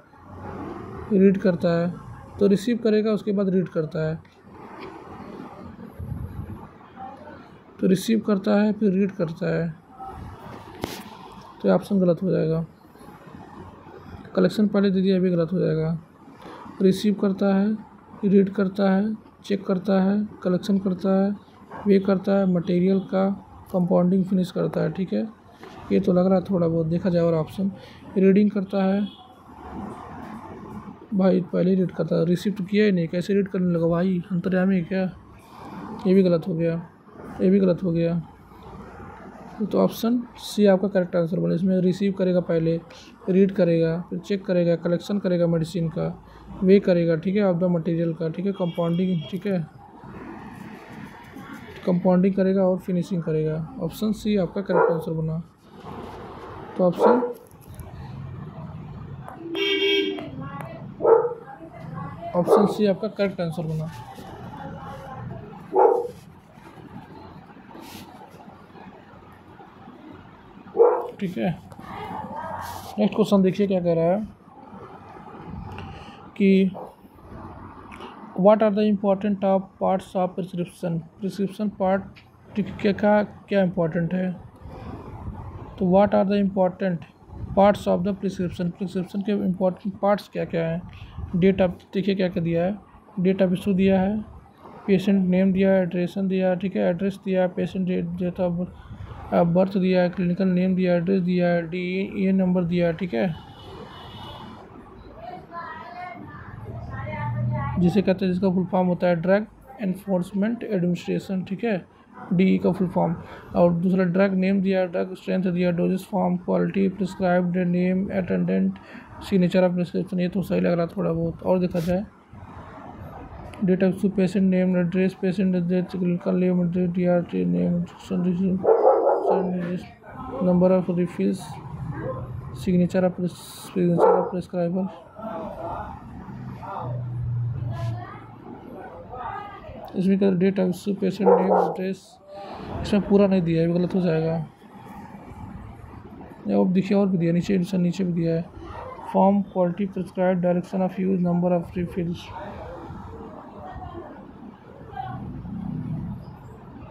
Speaker 1: रीड करता है। तो रिसीव करेगा उसके बाद रीड करता है, तो रिसीव करता है फिर रीड करता है, तो ऑप्शन गलत हो जाएगा। कलेक्शन पहले दे दिया, अभी गलत हो जाएगा। रिसीव करता है, रीड करता है, चेक करता है, कलेक्शन करता है, वे करता है, मटेरियल का कंपाउंडिंग फिनिश करता है, ठीक है। ये तो लग रहा है थोड़ा बहुत, देखा जाए और ऑप्शन रीडिंग करता है, भाई पहले रीड करता है, रिसीव तो किया ही नहीं, कैसे रीड करने लगा भाई, अंतर्यामी क्या। ये भी गलत हो गया, ये भी गलत हो गया। तो ऑप्शन सी आपका करेक्ट आंसर बने। इसमें रिसीव करेगा, पहले रीड करेगा, फिर चेक करेगा, कलेक्शन करेगा मेडिसिन का, वे करेगा, ठीक है, ऑफ द मटेरियल का, ठीक है, कंपाउंडिंग, ठीक है, कंपाउंडिंग करेगा और फिनिशिंग करेगा। ऑप्शन सी आपका करेक्ट आंसर बना। तो ऑप्शन सी आपका करेक्ट आंसर बना। ठीक है, नेक्स्ट क्वेश्चन देखिए क्या कह रहा है कि what are the important of parts of prescription part, क्या इम्पोर्टेंट है। तो what are the important parts of the prescription के इम्पोर्टेंट पार्ट्स क्या क्या हैं। डेट ऑफ, देखिए क्या क्या दिया है, डेट ऑफ इशू दिया है, पेशेंट नेम दिया है, एड्रेसन दिया है, ठीक है, एड्रेस दिया है, पेशेंट डेट ऑफ बर्थ दिया है, क्लिनिकल नेम दिया है, एड्रेस दिया है, DEA नंबर दिया है, ठीक है, जिसे कहते हैं, जिसका फुल फॉर्म होता है ड्रग एनफोर्समेंट एडमिनिस्ट्रेशन, ठीक है, DE का फुल फॉर्म। और दूसरा ड्रग नेम दिया, ड्रग स्ट्रेंथ दिया, doses form, quality, prescribed name, attendant, signature of prescription. ये तो सही लग रहा थोड़ा बहुत। और देखा जाए date of patient name, address, patient address, clinical name, address, DRT name, number of refills, signature of prescriber. इसमें क्या date of issue, patient name, address, इसमें पूरा नहीं दिया है, गलत हो जाएगा। और देखिए और भी दिया, नीचे भी दिया है, form, quality, prescribe, direction of use, number of refills,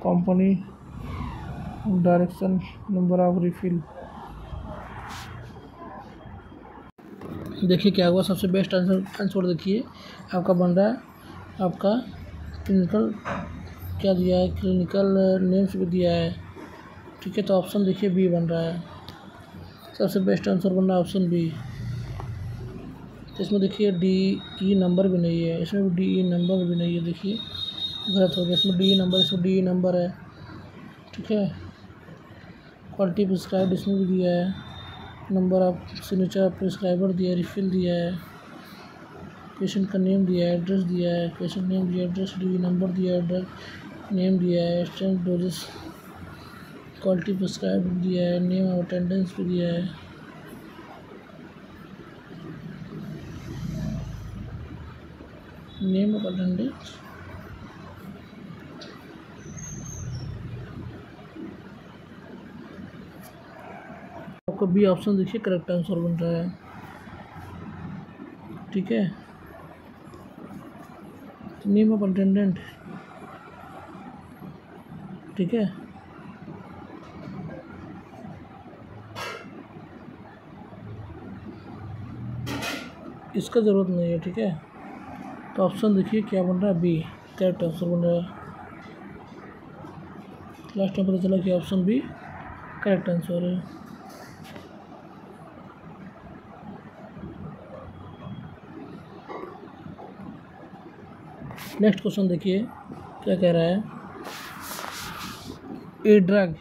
Speaker 1: company, direction, number of refill. देखिए क्या हुआ, सबसे बेस्ट आंसर देखिए आपका बन रहा है, आपका क्लिनिकल क्या दिया है, क्लिनिकल नेम्स भी दिया है, ठीक है। तो ऑप्शन देखिए बी बन रहा है, सबसे बेस्ट आंसर बन रहा है ऑप्शन बी। तो इसमें देखिए DE नंबर भी नहीं है, इसमें भी DE नंबर भी नहीं है, देखिए गलत हो गया। इसमें DE नंबर, इसमें DE नंबर है, ठीक है। क्वालिटी प्रिस्क्राइब इसमें भी दिया है, नंबर ऑफ सिग्नेचर प्रिस्क्राइबर दिया है, रिफिल दिया है, पेशेंट का नेम दिया है, एड्रेस दिया है, पेशेंट नेम दिया, एड्रेस, DE नंबर दिया है, ड्रग नेम दिया है, स्ट्रेंथ, डोजेस, क्वालिटी प्रिस्क्राइब दिया है, नेम ऑफ अटेंडेंस भी दिया है, नेम ऑफ अटेंडेंस, आपका बी ऑप्शन देखिए करेक्ट आंसर बन रहा है, ठीक है। नेम ऑफ अटेंडेंट, ठीक है, इसका ज़रूरत नहीं है, ठीक है। तो ऑप्शन देखिए क्या बन रहा है, बी करेक्ट आंसर बन रहा है। लास्ट में पता चला कि ऑप्शन बी करेक्ट आंसर है। नेक्स्ट क्वेश्चन देखिए क्या कह रहा है, ए ड्रग,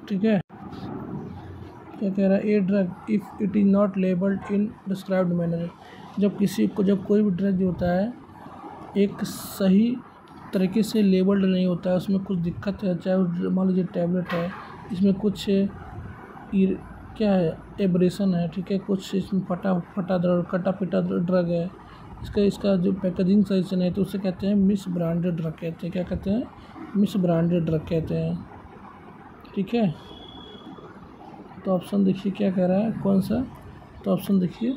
Speaker 1: ठीक है, क्या कह रहा है, a drug if it is not labelled in described manner. जब कोई भी ड्रग जो होता है एक सही तरीके से लेबल्ड नहीं होता है, उसमें कुछ दिक्कत है, चाहे मान लीजिए टैबलेट है इसमें कुछ क्या है, एब्रेशन है, ठीक है, कुछ इसमें फटा ड्रग, कटा पिटा ड्रग है। इसका जो पैकेजिंग सही से नहीं तो उसे कहते हैं मिस ब्रांडेड ड्रग कहते हैं। क्या कहते हैं? मिस ब्रांडेड ड्रग कहते हैं, ठीक है। तो ऑप्शन देखिए क्या कह रहा है, कौन सा? तो ऑप्शन देखिए,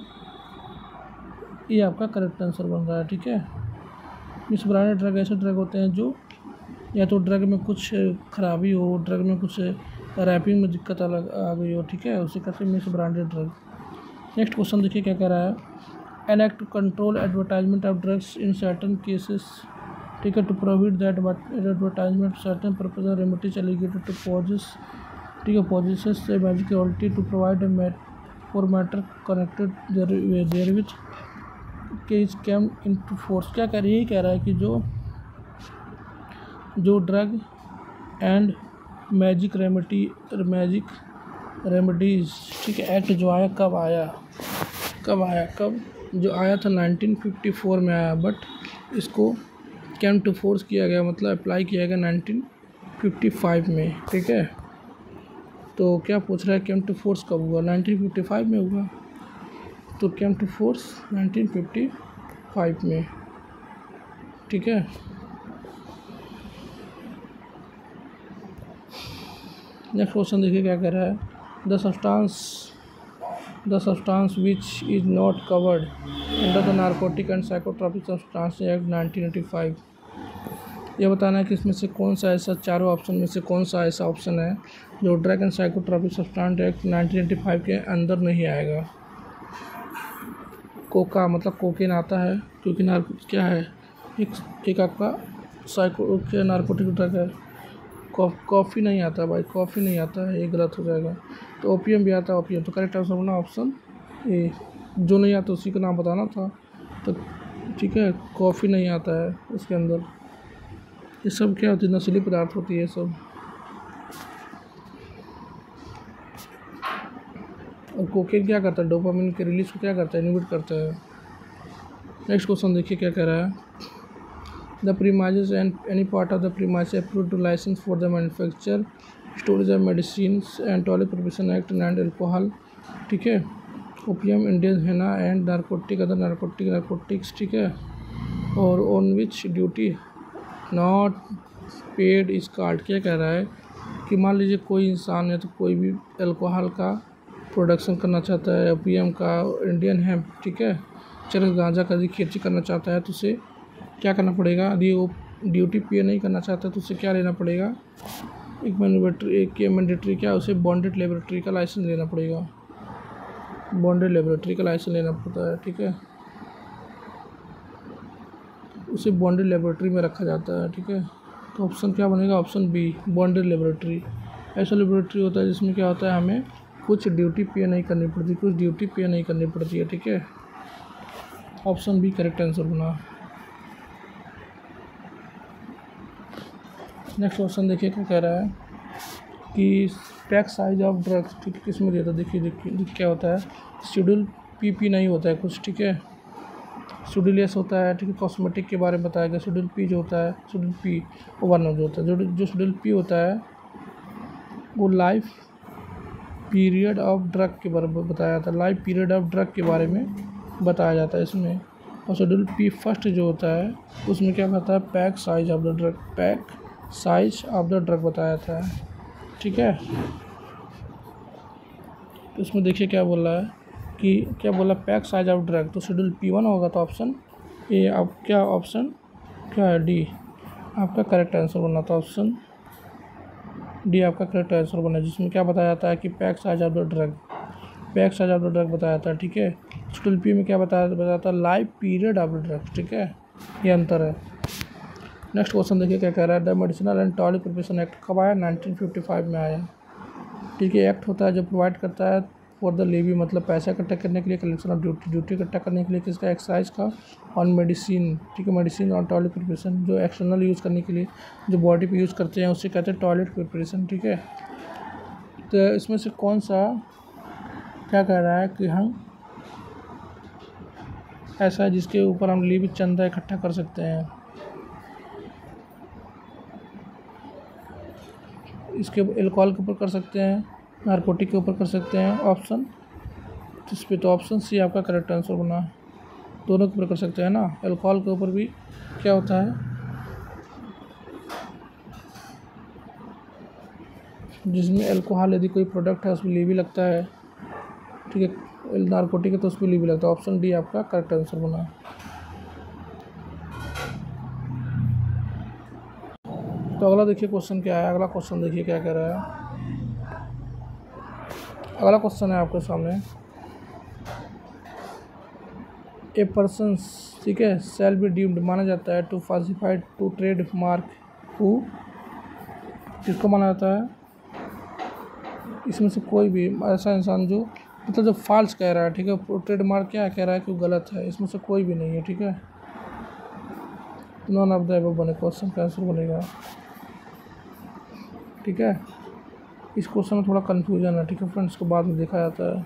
Speaker 1: ये आपका करेक्ट आंसर बन रहा है, ठीक है। मिस ब्रांडेड ड्रग ऐसे ड्रग होते हैं जो या तो ड्रग में कुछ खराबी हो, ड्रग में कुछ रैपिंग में दिक्कत आ गई हो, ठीक है, उसे कहते हैं misbranded drug. Next question देखिए क्या कह रहा है, an act to control advertisement of drugs in certain cases, ठीक है, to prohibit that advertisement certain purpose और रेमेडीज एलिगेटेड टू पॉजेस, ठीक है, पॉजेसेस से magicality to provide for matter connected there with case came into force. क्या कह रही है? यही कह रहा है कि जो ड्रग एंड मैजिक रेमेडीज, ठीक है, एक्ट जो आया कब आया, कब जो आया था 1954 में आया, बट इसको कैम टू फोर्स किया गया, मतलब अप्लाई किया गया 1955 में, ठीक है। तो क्या पूछ रहा है, कैम टू फोर्स कब हुआ? 1955 में हुआ, तो कैम टू फोर्स 1955 में, ठीक है। नेक्स्ट क्वेश्चन देखिए क्या कह रहा है, the substance which is not covered under the narcotic and psychotropic substance act 1985। यह बताना है कि इसमें से कौन सा ऐसा, चारों ऑप्शन में से कौन सा ऐसा ऑप्शन है जो drug and psychotropic substance act 1985 के अंदर नहीं आएगा। कोका मतलब कोकेन आता है, क्योंकि क्या है, एक आपका नारकोटिक ड्रग है। कॉफ़ी नहीं आता भाई, कॉफ़ी नहीं आता है, ये गलत हो जाएगा। तो ओपियम भी आता है, ओपियम। तो करेक्ट आंसर होना ऑप्शन ए, जो नहीं आता उसी का नाम बताना था। तो ठीक है, कॉफ़ी नहीं आता है इसके अंदर। ये सब क्या होती है, नशीली पदार्थ होती है सब। और कोकेन क्या करता है, डोपामिन के रिलीज को क्या करता है, इनहिबिट करता है। नेक्स्ट क्वेश्चन देखिए क्या कह रहा है, the premises and any part of the premises approved to license for the manufacture, storage of medicines and toilet preparation act and alcohol, ठीक है, opium, Indian henna and narcotic, other narcotics, ठीक है, और on which duty not paid is card. क्या कह रहा है कि मान लीजिए कोई इंसान है तो कोई भी अल्कोहल का प्रोडक्शन करना चाहता है, ओपियम का, इंडियन हेम्प, ठीक है, चरस गांजा का खेती करना चाहता है, तो उसे क्या करना पड़ेगा? यदि वो ड्यूटी पे नहीं करना चाहता तो उसे क्या लेना पड़ेगा? एक मैंडेटरी क्या, उसे बॉन्डेड लेबोरेटरी का लाइसेंस लेना पड़ेगा, बॉन्डेड लेबोरेटरी का लाइसेंस लेना पड़ता है, ठीक है, उसे बॉन्डेड लेबोरेटरी में रखा जाता है, ठीक है। तो ऑप्शन क्या बनेगा? Option B, bonded laboratory. ऐसा लेबोरेटरी होता है जिसमें क्या होता है, हमें कुछ ड्यूटी पे नहीं करनी पड़ती, है, ठीक है। ऑप्शन बी करेक्ट आंसर बना। नेक्स्ट क्वेश्चन देखिए क्या कह रहा है कि पैक साइज ऑफ ड्रग्स, ठीक है, किस में दिया था, देखिए क्या होता है, शेड्यूल पी नहीं होता है कुछ, ठीक है, शेड्यूल एस होता है, ठीक है, कॉस्मेटिक के बारे में बताया गया। शेड्यूल पी जो होता है, शेड्यूल पी वन जो होता है, जो शेड्यूल पी होता है वो लाइफ पीरियड ऑफ ड्रग के बारे में बताया जाता है, लाइफ पीरियड ऑफ ड्रग के बारे में बताया जाता है इसमें। और शेड्यूल पी फर्स्ट जो होता है उसमें क्या कहता है, pack size of the drug बताया जाता है, ठीक है। तो इसमें देखिए क्या बोल रहा है कि क्या बोला, पैक साइज ऑफ ड्रग, तो शेड्यूल P1 होगा। तो ऑप्शन ए, आप क्या ऑप्शन क्या है, डी आपका करेक्ट आंसर बना था, ऑप्शन डी आपका करेक्ट आंसर बना, जिसमें क्या बताया जाता है कि pack size of the drug बताया जाता है, ठीक है। शेड्यूल पी में क्या बताया था, life period of the drug, ठीक है, ये अंतर है। नेक्स्ट क्वेश्चन देखिए क्या कह रहा है, the medicinal and toilet preparation act कब आया? 1955 में आया, ठीक है। एक्ट होता है जो प्रोवाइड करता है फॉर द लेवी, मतलब पैसा इकट्ठा करने के लिए, कलेक्शन ऑफ ड्यूटी इकट्ठा करने के लिए, किसका, एक्साइज का, ऑन मेडिसिन, ठीक है, मेडिसिन और टॉयलेट प्रिपरेशन, जो एक्सटर्नल यूज़ करने के लिए जो बॉडी पे यूज़ करते हैं उसे कहते हैं टॉयलेट प्रिपरेशन, ठीक है। तो इसमें से कौन सा क्या कह रहा है कि हम ऐसा है जिसके ऊपर हम लेवी चंदा इकट्ठा कर सकते हैं। इसके एल्कोहल के ऊपर कर सकते हैं, नारकोटिक के ऊपर कर सकते हैं ऑप्शन जिस पे, तो ऑप्शन सी आपका करेक्ट आंसर बना। दोनों के ऊपर कर सकते हैं ना, एल्कोहल के ऊपर भी क्या होता है, जिसमें एल्कोहल यदि कोई प्रोडक्ट है उसमें ली भी लगता है, ठीक है, नारकोटिक है तो उसमें ली भी लगता है। ऑप्शन डी आपका करेक्ट आंसर बना। तो अगला देखिए क्वेश्चन क्या है, अगला क्वेश्चन देखिए क्या कह रहा है। अगला क्वेश्चन है आपके सामने, ए पर्सन, ठीक है, शैल बी डीम्ड माना जाता है to falsified to trade mark who, किसको माना जाता है, इसमें से कोई भी ऐसा इंसान जो मतलब जो फॉल्स कह रहा है, ठीक है, ट्रेड मार्क क्या कह रहा है कि वो गलत है, इसमें से कोई भी नहीं है, ठीक है, नॉन ऑफ द अबव बने, क्वेश्चन का आंसर बनेगा, ठीक है। इस क्वेश्चन में थोड़ा कन्फ्यूजन है, ठीक है फ्रेंड्स, को बाद में देखा जाता है,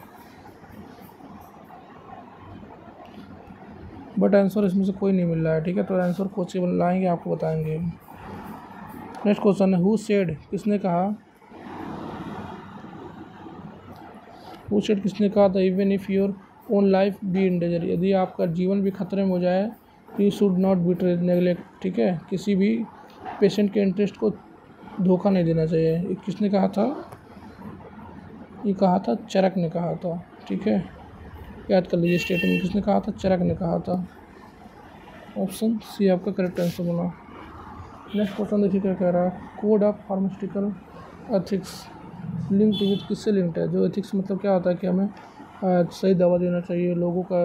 Speaker 1: बट आंसर इसमें से कोई नहीं मिल रहा है, ठीक है, तो आंसर कोचिंग लाएंगे आपको बताएंगे। नेक्स्ट क्वेश्चन है, हु सेड, किसने कहा, हु सेड किसने कहा था, even if your own life be in danger, यदि आपका जीवन भी खतरे में हो जाए, you should not be neglect, ठीक है, किसी भी पेशेंट के इंटरेस्ट को धोखा नहीं देना चाहिए। ये किसने कहा था, ये कहा था चरक ने कहा था, ठीक है, याद कर लीजिए स्टेटमेंट, किसने कहा था, चरक ने कहा था। ऑप्शन सी आपका करेक्ट आंसर बना। नेक्स्ट क्वेश्चन देखिए क्या कह रहा है, code of pharmaceutical ethics linked with, किससे लिंक्ड है, जो एथिक्स मतलब क्या होता है कि हमें सही दवा देना चाहिए, लोगों का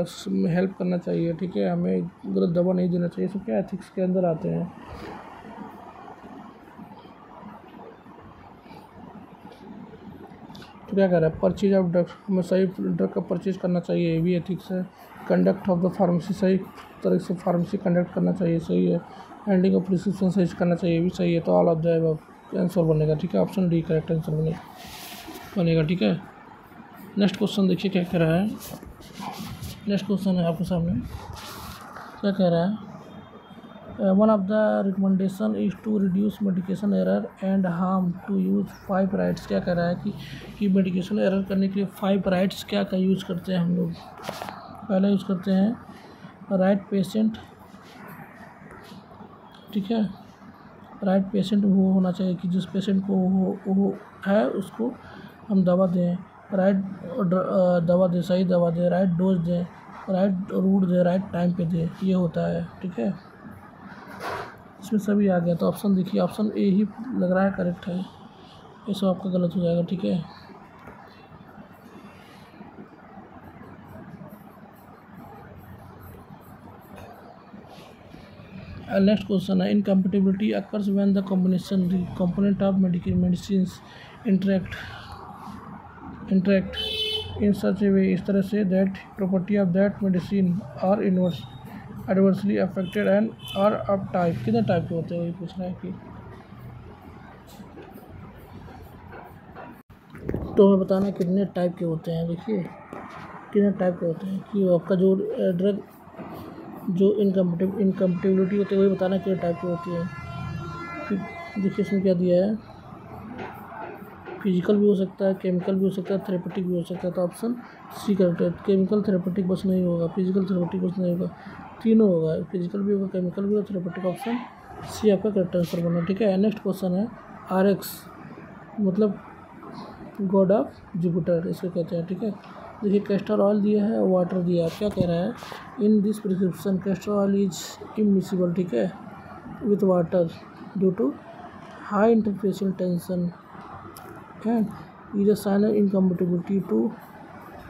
Speaker 1: हेल्प करना चाहिए, ठीक है, हमें गलत दवा नहीं देना चाहिए, सब क्या एथिक्स के अंदर आते हैं। तो क्या कह रहा है, परचेज ऑफ ड्रग, हमें सही ड्रग का परचेज करना चाहिए, ये भी एथिक्स है। कंडक्ट ऑफ द फार्मेसी, सही तरह से फार्मेसी कंडक्ट करना चाहिए, सही है। हैंडिंग ऑफ प्रिस्क्रिप्शन सही करना चाहिए, ये भी सही है। तो all of the above answer बनेगा, ठीक है, ऑप्शन डी करेक्ट आंसर बनेगा, ठीक है। नेक्स्ट क्वेश्चन देखिए क्या कह रहा है, नेक्स्ट क्वेश्चन है आपके सामने, क्या कह रहा है, one of the recommendation is to reduce medication error and harm to use 5 rights, क्या कह रहा है कि मेडिकेशन एरर करने के लिए 5 राइट्स क्या क्या यूज़ करते हैं हम लोग। पहला यूज़ करते हैं राइट पेशेंट, ठीक है, राइट पेशेंट वो होना चाहिए कि जिस पेशेंट को वो है उसको हम दवा दें, राइट दवा दें, सही दवा दें, राइट डोज दें, राइट रूट दें, राइट टाइम पे दें, ये होता है, ठीक है। इसमें सभी आ गया, तो ऑप्शन देखिए, ऑप्शन ए ही लग रहा है करेक्ट है, ये सब आपका गलत हो जाएगा, ठीक है। नेक्स्ट क्वेश्चन है, incompatibility occurs when the combination the component of medicines interact in such a way, इस तरह से that property of that medicine are adversely affected and are of type, कितने टाइप के होते हैं, ये पूछ रहा है कि, तो हमें बताना कितने टाइप के होते हैं। देखिए कितने टाइप के होते हैं कि आपका जो ड्रग जो इनकम्पेटिबिलिटी होती है वही बताना कितने टाइप की होती है। फिर देखिए इसमें क्या दिया है, फिजिकल भी हो सकता है, केमिकल भी हो सकता है, थेरेपेटिक भी हो सकता है। तो ऑप्शन सी करेक्ट है, केमिकल थेरेपेटिक बस नहीं होगा, फिजिकल थेरेपेटिक बस नहीं होगा, तीनों होगा, फिजिकल भी होगा, केमिकल भी होगा, थेरेपेटिक। ऑप्शन सी आपका करेक्ट आंसर बना, ठीक है। नेक्स्ट क्वेश्चन है, RX मतलब गॉड ऑफ जुपिटर इसको कहते हैं, ठीक है। देखिए कैस्टर ऑयल दिया है, वाटर दिया है, क्या कह रहा है, in this prescription castor oil is immiscible, ठीक है, with water due to high interfacial tension and is a sign of incompatibility to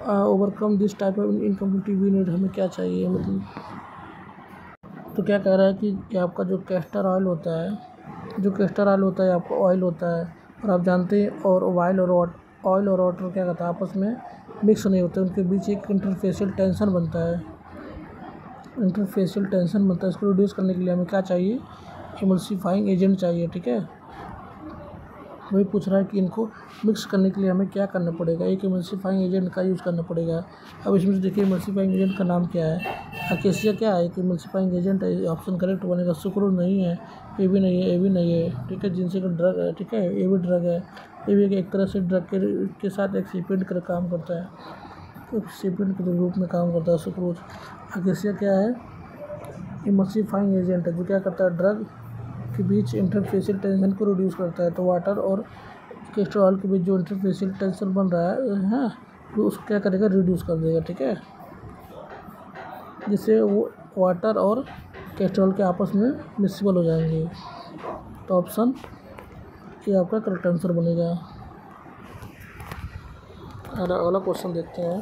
Speaker 1: overcome this type of incompatibility we need, हमें क्या चाहिए मतलब। तो क्या कह रहा है कि आपका जो कैस्टर ऑयल होता है, जो कैस्टर ऑयल होता है आपका ऑयल होता है, और आप जानते हैं और ऑयल और वाटर क्या कहता है आपस में मिक्स नहीं होते, उनके बीच एक इंटरफेशियल टेंशन बनता है, इंटरफेशियल टेंशन बनता है। इसको रिड्यूस करने के लिए हमें क्या चाहिए, इमल्सिफाइंग एजेंट चाहिए, ठीक है। वही पूछ रहा है कि इनको मिक्स करने के लिए हमें क्या करना पड़ेगा, एक इमल्सिफाइंग एजेंट का यूज़ करना पड़ेगा। अब इसमें से देखिए इमल्सिफाइंग एजेंट का नाम क्या है, अकेसिया क्या है, एक इमल्सिफाइंग एजेंट है, ऑप्शन करेक्ट बनेगा। सुक्रोज नहीं है, ये भी नहीं है, ये भी नहीं है, ठीक है। जिनसे का ड्रग है, ठीक है, ये भी ड्रग है, ये भी एक तरह से ड्रग के साथ एक्सिपिएंट का काम करता है, एक्सिपिएंट के रूप में काम करता है सुक्रोज। अकेसिया क्या है, इमल्सिफाइंग एजेंट है, जो क्या करता है, ड्रग के बीच इंटरफेसियल टेंशन को रिड्यूस करता है। तो वाटर और कैस्ट्रॉल के बीच जो इंटरफेसियल टेंशन बन रहा है तो उसको क्या करेगा, रिड्यूस कर देगा, ठीक है, जिससे वो वाटर और कैस्ट्रॉल के आपस में मिक्सिबल हो जाएंगे। तो ऑप्शन ये आपका करेक्ट आंसर बनेगा। अगला क्वेश्चन देखते हैं।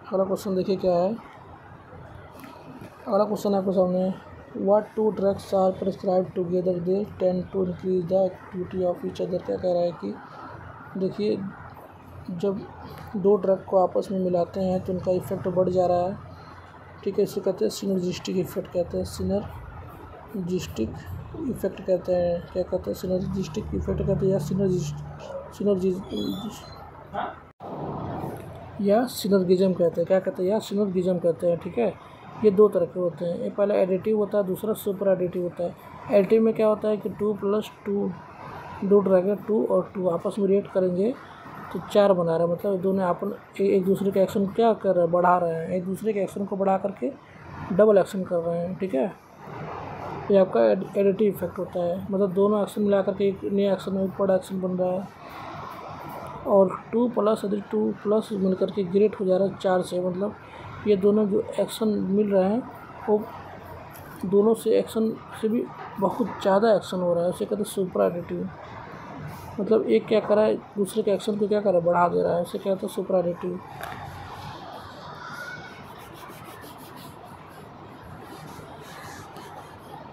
Speaker 1: अगला क्वेश्चन देखिए क्या है। अगला क्वेश्चन आपके सामने, what two drugs are prescribe together they tend to increase the activity of each other. क्या कह रहा है कि देखिए, जब दो ड्रग को आपस में मिलाते हैं तो उनका इफेक्ट बढ़ जा रहा है, ठीक है। इसे कहते हैं सिनर्जिस्टिक इफेक्ट, कहते हैं सिनर्जिस्टिक इफेक्ट कहते हैं। क्या कहते हैं, सिनर्जिस्टिक इफेक्ट कहते हैं, या सिनर्गिज्म कहते हैं। क्या कहते हैं, या सिनर्गिज्म कहते हैं, ठीक है। ये दो तरह के होते हैं, ये पहला एडिटिव होता है, दूसरा सुपर एडिटिव होता है। एडिटिव में क्या होता है कि 2+2 दो ड्रग है, 2 और 2 आपस में रिएक्ट करेंगे तो 4 बना रहा है, मतलब दोनों अपन एक दूसरे के एक्शन क्या कर रहे हैं, बढ़ा रहे हैं, एक दूसरे के एक्शन को बढ़ा करके डबल एक्शन कर रहे हैं, ठीक है। ये आपका एडिटिव इफेक्ट होता है, मतलब दोनों एक्शन मिला करके एक नया एक्शन में एक बड़ा एक्शन बन रहा है। और 2+2+ मिल करके ग्रेट हो जा रहा है 4 से, मतलब ये दोनों जो एक्शन मिल रहे हैं वो दोनों से एक्शन से भी बहुत ज़्यादा एक्शन हो रहा है, उसे कहते हैं सुपर एडिटिव। मतलब एक क्या कर रहा है, दूसरे के एक्शन को क्या कर रहा है, बढ़ा दे रहा है, उसे कहते हैं सुपर एडिटिव।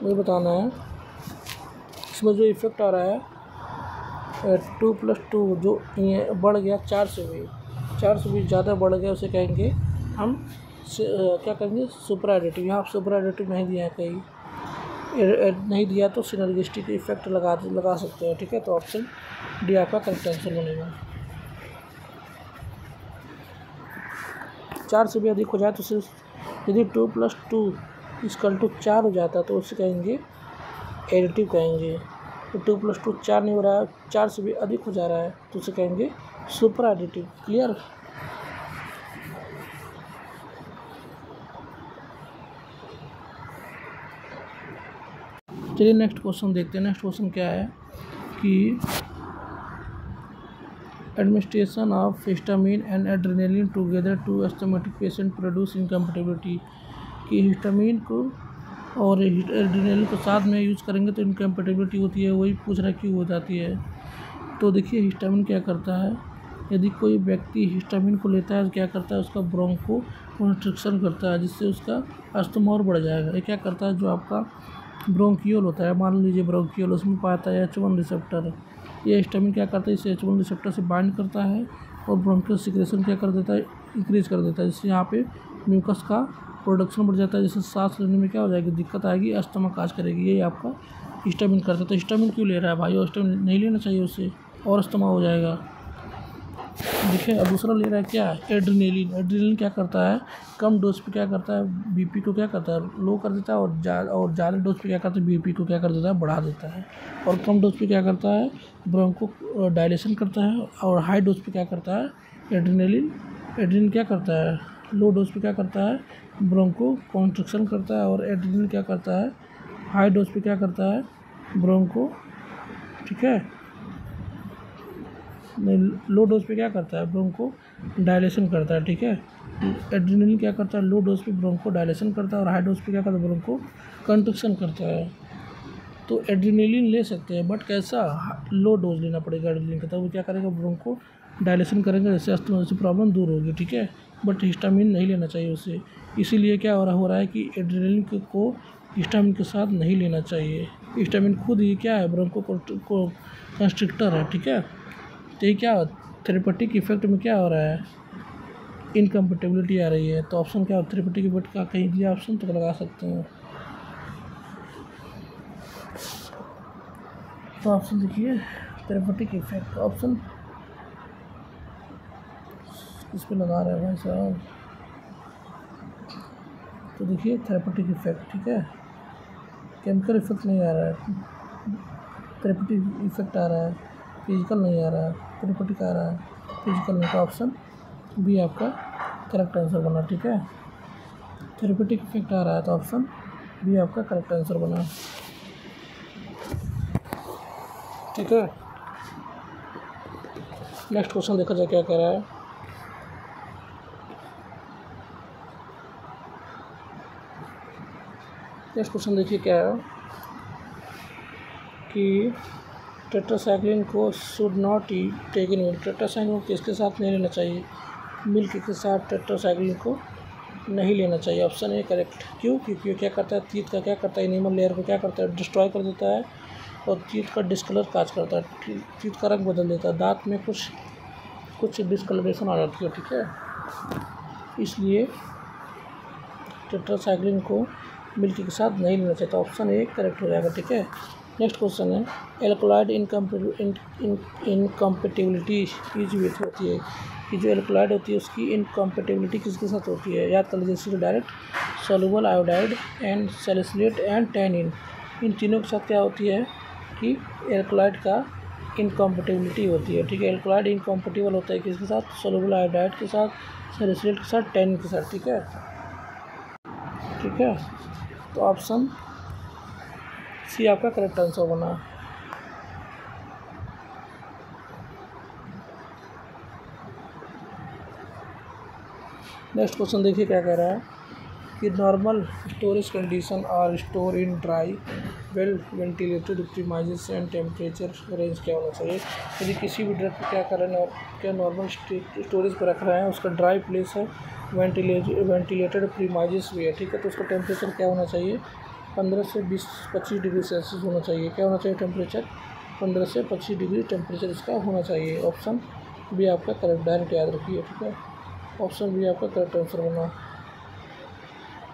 Speaker 1: मुझे बताना है इसमें जो इफेक्ट आ रहा है 2+2 जो बढ़ गया 4 से भी ज़्यादा बढ़ गया, उसे कहेंगे हम क्या कहेंगे, सुपर एडिटिव। यहाँ सुपर एडिटिव नहीं दिया है, कहीं नहीं दिया तो सिनर्जिस्टिक इफेक्ट लगा सकते हैं, ठीक है। तो ऑप्शन डी आपका करेक्ट आंसर बनेगा। 4 से भी अधिक हो जाए तो सिर्फ यदि 2+2 = 4 हो जाता है तो उसे कहेंगे एडिटिव कहेंगे। तो 2+2 4 नहीं हो रहा है, 4 से भी अधिक हो जा रहा है तो उसे कहेंगे सुपर एडिटिव। क्लियर। चलिए नेक्स्ट क्वेश्चन देखते हैं। नेक्स्ट क्वेश्चन क्या है कि administration of histamine and adrenaline together to asthmatic patient produce incompatibility, कि हिस्टामिन को और एड्रेनलिन को साथ में यूज़ करेंगे तो इनकम्पेटिबिलिटी होती है, वही पूछ रहा क्यों हो जाती है। तो देखिए हिस्टामिन क्या करता है, यदि कोई व्यक्ति हिस्टामिन को लेता है तो क्या करता है, उसका ब्रोंको कंस्ट्रिक्शन करता है, जिससे उसका अस्थमा और बढ़ जाएगा। ये क्या करता है, जो आपका ब्रोंकियोल होता है, मान लीजिए ब्रोंकियोल, उसमें पाता है H1 रिसेप्टर। ये हिस्टामिन क्या करता है, इसे H1 रिसेप्टर से बाइंड करता है और ब्रोंकियल सिक्रेशन क्या कर देता है, इंक्रीज कर देता है, जिससे यहाँ पे म्यूकस का प्रोडक्शन बढ़ जाता है, जिससे सांस लेने में क्या हो जाएगी, दिक्कत आएगी, अस्थमा काज करेगी। ये आपका हिस्टामिन करता है। तो हिस्टामिन क्यों ले रहा है भाई, हिस्टामिन नहीं लेना चाहिए, उससे और अस्थमा हो जाएगा। देखिए अब दूसरा ले रहा है क्या, एड्रेनलिन। एड्रेनलिन क्या करता है, कम डोज पे क्या करता है, बीपी को क्या करता है, लो कर देता है, और ज़्यादा डोज पे क्या करता है, बीपी को क्या कर देता है, बढ़ा देता है। और कम डोज पे क्या करता है, ब्रोंको डायलेशन करता है। और हाई डोज पे क्या करता है, एड्रेनलिन क्या करता है, लो डोज पे क्या करता है, ब्रोंको कॉन्स्ट्रिक्शन करता है। और एड्रेनलिन क्या करता है, हाई डोज पे क्या करता है, ब्रोंको, ठीक है, लो डोज पे क्या करता है, ब्रोंको डायलेशन करता है, ठीक है। एड्रेनलिन क्या करता है, लो डोज पे ब्रोंको डायलेशन करता है, और हाई डोज पे क्या करता है, ब्रोंको कंस्ट्रिक्शन करता है। तो एड्रेनलिन ले सकते हैं, बट कैसा, लो डोज लेना पड़ेगा एड्रेनलिन का, तब वो क्या करेगा, ब्रोंको डायलेशन करेंगे, जैसे अस्थमा से प्रॉब्लम दूर होगी, ठीक है। बट हिस्टामिन नहीं लेना चाहिए उससे। इसीलिए क्या हो रहा है कि एड्रेनलिन को हिस्टामिन के साथ नहीं लेना चाहिए। हिस्टामिन खुद ही क्या है, ब्रोंको कंस्ट्रिक्टर है, ठीक है। तो ये क्या थेरेपेटिक इफेक्ट में क्या हो रहा है, इनकम्पेटिबिलिटी आ रही है। तो ऑप्शन क्या, थेरेपेटिक इफेक्ट का कहीं दिया ऑप्शन तो लगा सकते हैं। तो ऑप्शन देखिए थेरेपेटिक इफेक्ट, ऑप्शन किस पे लगा रहे हैं भाई साहब, तो देखिए थेरेपेटिक इफेक्ट, ठीक है। केमिकल इफेक्ट नहीं आ रहा है, थेरेपेटिक इफेक्ट आ रहा है, फिजिकल नहीं आ रहा है, थेरेपेटिक आ रहा है, फिजिकल नहीं। तो ऑप्शन बी आपका करेक्ट आंसर बना। ठीक है, थेरेपेटिक इफेक्ट आ रहा है तो ऑप्शन बी आपका करेक्ट आंसर बना। ठीक है, नेक्स्ट क्वेश्चन देखा जाए क्या कह रहा है। नेक्स्ट क्वेश्चन देखिए क्या है कि टेट्रासाइक्लिन को should not take in milk. Tetracycline को किसके साथ नहीं लेना चाहिए? मिल्क के साथ टेट्रासाइक्लिन को नहीं लेना चाहिए। Option A correct. क्यों? क्योंकि क्या करता है, टीथ का क्या करता है, एनिमल लेयर को क्या करता है, डिस्ट्रॉय कर देता है, और टीथ का डिस्कलर काज करता है, टीथ का रंग बदल देता है, दांत में कुछ डिस्कलरेशन आ जाती है। ठीक है, इसलिए टेट्रासाइक्लिन को मिल्क के साथ नहीं लेना चाहिए। तो ऑप्शन ए करेक्ट हो जाएगा। ठीक है, नेक्स्ट क्वेश्चन है एल्कलॉइड इनकम्पेटिबिलिटी इज विथ होती है कि जो एल्कलॉइड होती है उसकी इनकम्पेटिबिलिटी किसके साथ होती है? याद कर लीजिए, जैसे direct, soluble iodide and salicylate and tannin, इन तीनों के साथ क्या होती है कि एल्कलॉइड का इनकम्पेटिबिलिटी होती है। ठीक है, एल्कलॉइड इनकम्पेटिबल होता है किसके साथ? सोलुबल आयोडाइड के साथ, सैलिसिलेट के साथ, टैनिन के साथ। ठीक है, ठीक है, तो ऑप्शन सी आपका करेक्ट आंसर बना। नेक्स्ट क्वेश्चन देखिए क्या कह रहा है कि normal storage condition are store in dry well ventilated premises and temperature range क्या होना चाहिए? यदि किसी भी ड्रग को क्या कर रहे हैं, क्या नॉर्मल स्टोरेज पर रख रहे हैं, उसका ड्राई प्लेस है, वेंटिलेटेड प्रीमाइजेस भी है। ठीक है, तो उसका टेम्परेचर क्या होना चाहिए? 15 से 25 डिग्री सेल्सियस होना चाहिए। क्या होना चाहिए टेम्परेचर? 15 से 25 डिग्री टेम्परेचर इसका होना चाहिए। ऑप्शन बी आपका करेक्ट, डायरेक्ट याद रखिए। ठीक है, ऑप्शन बी आपका करेक्ट आंसर बना।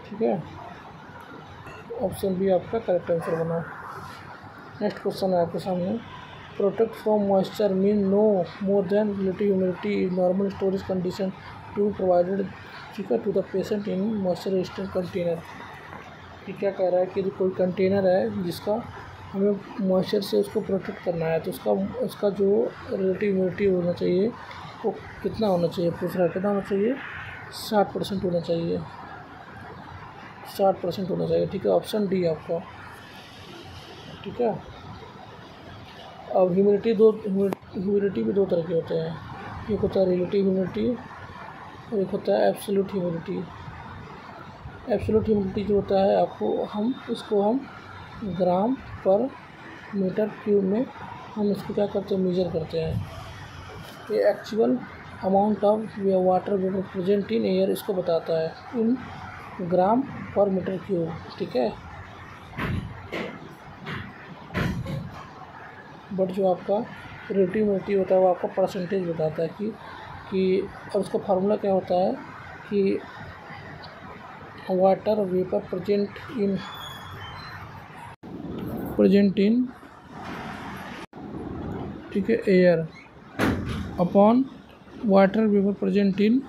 Speaker 1: ठीक है, ऑप्शन बी आपका करेक्ट आंसर बना। नेक्स्ट क्वेश्चन है आपके सामने, protect from moisture mean no more than relative humidity normal storage condition to provided, ठीक है, to the patient in moisture resistant container. ये क्या कह रहा है कि कोई कंटेनर है जिसका हमें मॉइस्चर से उसको प्रोटेक्ट करना है, तो उसका जो रिलेटिव ह्यूमिडिटी होना चाहिए वो कितना होना चाहिए? पूछ रहा है कितना होना चाहिए? 60% होना चाहिए, 60% होना चाहिए। ठीक है, ऑप्शन डी आपका। ठीक है, अब ह्यूमिडिटी भी दो तरह के होते हैं, एक होता है रिलेटिव ह्यूमिडिटी और एक होता है एब्सोल्यूट ह्यूमिडिटी। एब्सोल्यूट ह्यूमिडिटी जो होता है इसको हम ग्राम पर मीटर क्यूब में हम इसको क्या करते हैं? मेजर करते हैं। ये actual amount of water vapour present in air इसको बताता है इन ग्राम पर मीटर क्यूब। ठीक है, बट जो आपका रिलेटिव ह्यूमिडिटी होता है वो आपका परसेंटेज बताता है कि अब इसका फार्मूला क्या होता है कि वाटर वेपर प्रेजेंट इन ठीक है air upon water vapour present in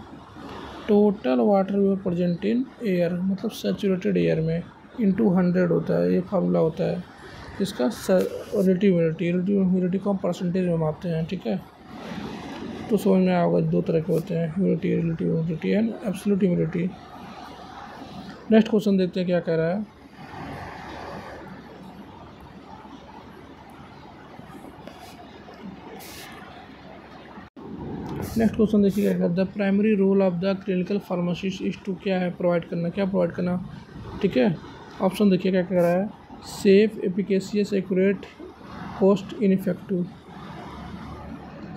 Speaker 1: total water vapour present in air, मतलब सैचुरेटेड एयर में, इंटू 100 होता है। ये फार्मूला होता है इसका रिलेटिव ह्यूमिडिटी को हम परसेंटेज में मापते हैं। ठीक है, तो समझ में आएगा, दो तरह के होते हैं, humidity, relative humidity and absolute humidity. Next question देखते हैं क्या कह रहा है। नेक्स्ट क्वेश्चन देखिए क्या कहता है, the primary role of the clinical pharmacist is to, क्या है? प्रोवाइड करना। क्या प्रोवाइड करना? ठीक है, ऑप्शन देखिए क्या कह रहा है, safe, efficacious, accurate, cost ineffective.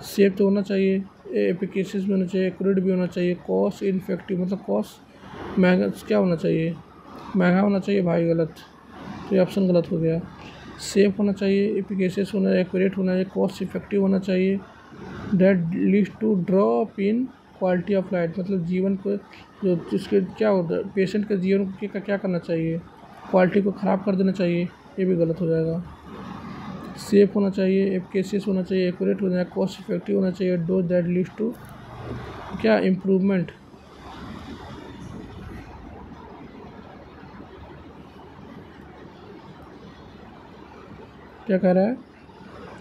Speaker 1: Safe तो होना चाहिए, एफिकेशियस भी होना चाहिए, एक्यूरेट भी होना चाहिए, कॉस्ट इनइफेक्टिव मतलब कॉस्ट महंगा, क्या होना चाहिए? महंगा होना चाहिए भाई, गलत, तो ये ऑप्शन गलत हो गया। सेफ होना चाहिए, एफिकेशियस होना, एक्यूरेट होना चाहिए, कॉस्ट इफेक्टिव होना चाहिए, that leads to drop in quality of life, मतलब जीवन को जो जिसके क्या होता है, पेशेंट के जीवन का क्या करना चाहिए? क्वालिटी को ख़राब कर देना चाहिए, ये भी गलत हो जाएगा। सेफ होना चाहिए, एफिकेशियस होना चाहिए, एक्यूरेट होना चाहिए, कॉस्ट इफेक्टिव होना चाहिए, डोज दैट लीड्स टू क्या इम्प्रूवमेंट, क्या कह रहा है,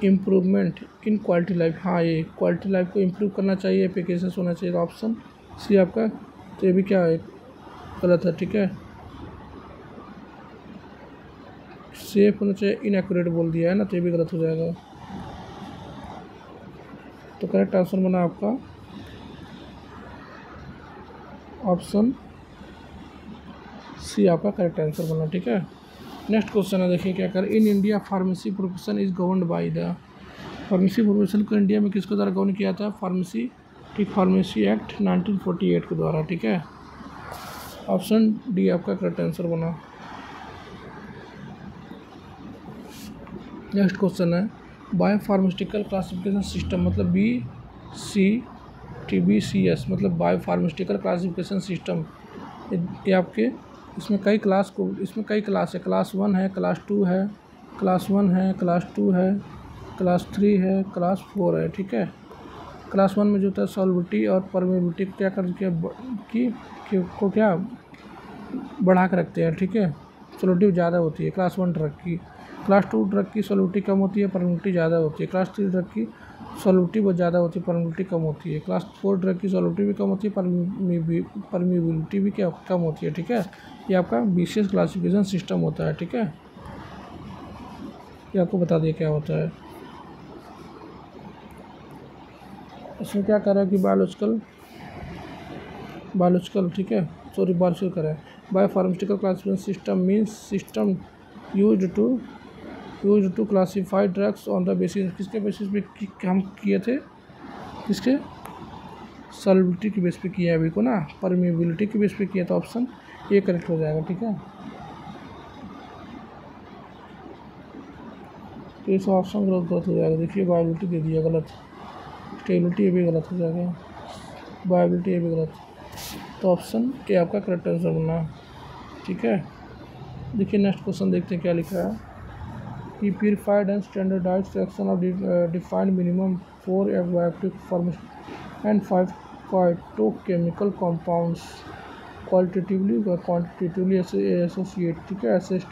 Speaker 1: इम्प्रूवमेंट इन क्वालिटी लाइफ। हाँ, ये क्वालिटी लाइफ को इम्प्रूव करना चाहिए, एप्लीकेशन होना चाहिए। तो ऑप्शन सी आपका, तो ये भी क्या है, गलत है। ठीक है, सेफ होना चाहिए, इनएक्यूरेट बोल दिया है ना, तो ये भी गलत हो जाएगा। तो करेक्ट आंसर बना आपका ऑप्शन सी, आपका करेक्ट आंसर बना। ठीक है, नेक्स्ट क्वेश्चन है, देखिए क्या कर, in India pharmacy profession is governed by the. Pharmacy profession को इंडिया में किसके द्वारा गवर्न किया था, फार्मेसी, ठीक, फार्मेसी एक्ट 1948 के द्वारा। ठीक है, ऑप्शन डी आपका करेक्ट आंसर बना। नेक्स्ट क्वेश्चन है, बायो फार्मास्यूटिकल क्लासिफिकेशन सिस्टम मतलब BCTBCS मतलब बायो फार्मास्यूटिकल क्लासिफिकेशन सिस्टम। ये आपके इसमें कई क्लास है, क्लास 1 है, क्लास 2 है, क्लास 1 है, क्लास 2 है, क्लास 3 है, क्लास 4 है। ठीक है, क्लास 1 में जो होता है सॉल्विटी और परमेबिलिटी क्या करके को क्या बढ़ा कर रखते हैं। ठीक है, सॉल्विटी ज़्यादा होती है क्लास 1 ड्रग की, क्लास 2 ड्रग की सॉल्विटी कम होती है, परमेबिलिटी ज़्यादा होती है, क्लास 3 ड्रग की सॉल्विटी बहुत ज़्यादा होती है, परमेबिलिटी कम होती है, क्लास 4 ड्रग की सॉल्विटी भी कम होती है, परमेबिलिटी भी क्या कम होती है। ठीक है, ये आपका BCS क्लासिफिकेशन सिस्टम होता है। ठीक है, ये आपको बता दिया क्या होता है। इसमें क्या कर रहा है कि बायोलॉजिकल, ठीक है, सॉरी बायोलॉजिकल कर रहा है, bio pharmaceutical classification system means system used to classify drugs on the basis, किसके बेसिस पे हम किए थे, किसके, सॉल्विटी के बेस पे किया है अभी को ना, परमेबिलिटी के बेस पे किया, तो ऑप्शन ए करेक्ट हो जाएगा। ठीक है, तो इस ऑप्शन गलत हो जाएगा। देखिए वायबिलिटी दे दिया गलत, स्टेबिलिटी ये भी गलत हो जाएगा, वायबिलिटी ये भी गलत, तो ऑप्शन ए आपका करेक्ट आंसर बनना। ठीक है, देखिए नेक्स्ट क्वेश्चन देखते हैं क्या लिखा है कि purified and standardised fraction of defined minimum 4 absorptive formation and 5 phytochemical compounds qualitatively व क्वांटिटेटिवली एसोसिएट, ठीक है, assist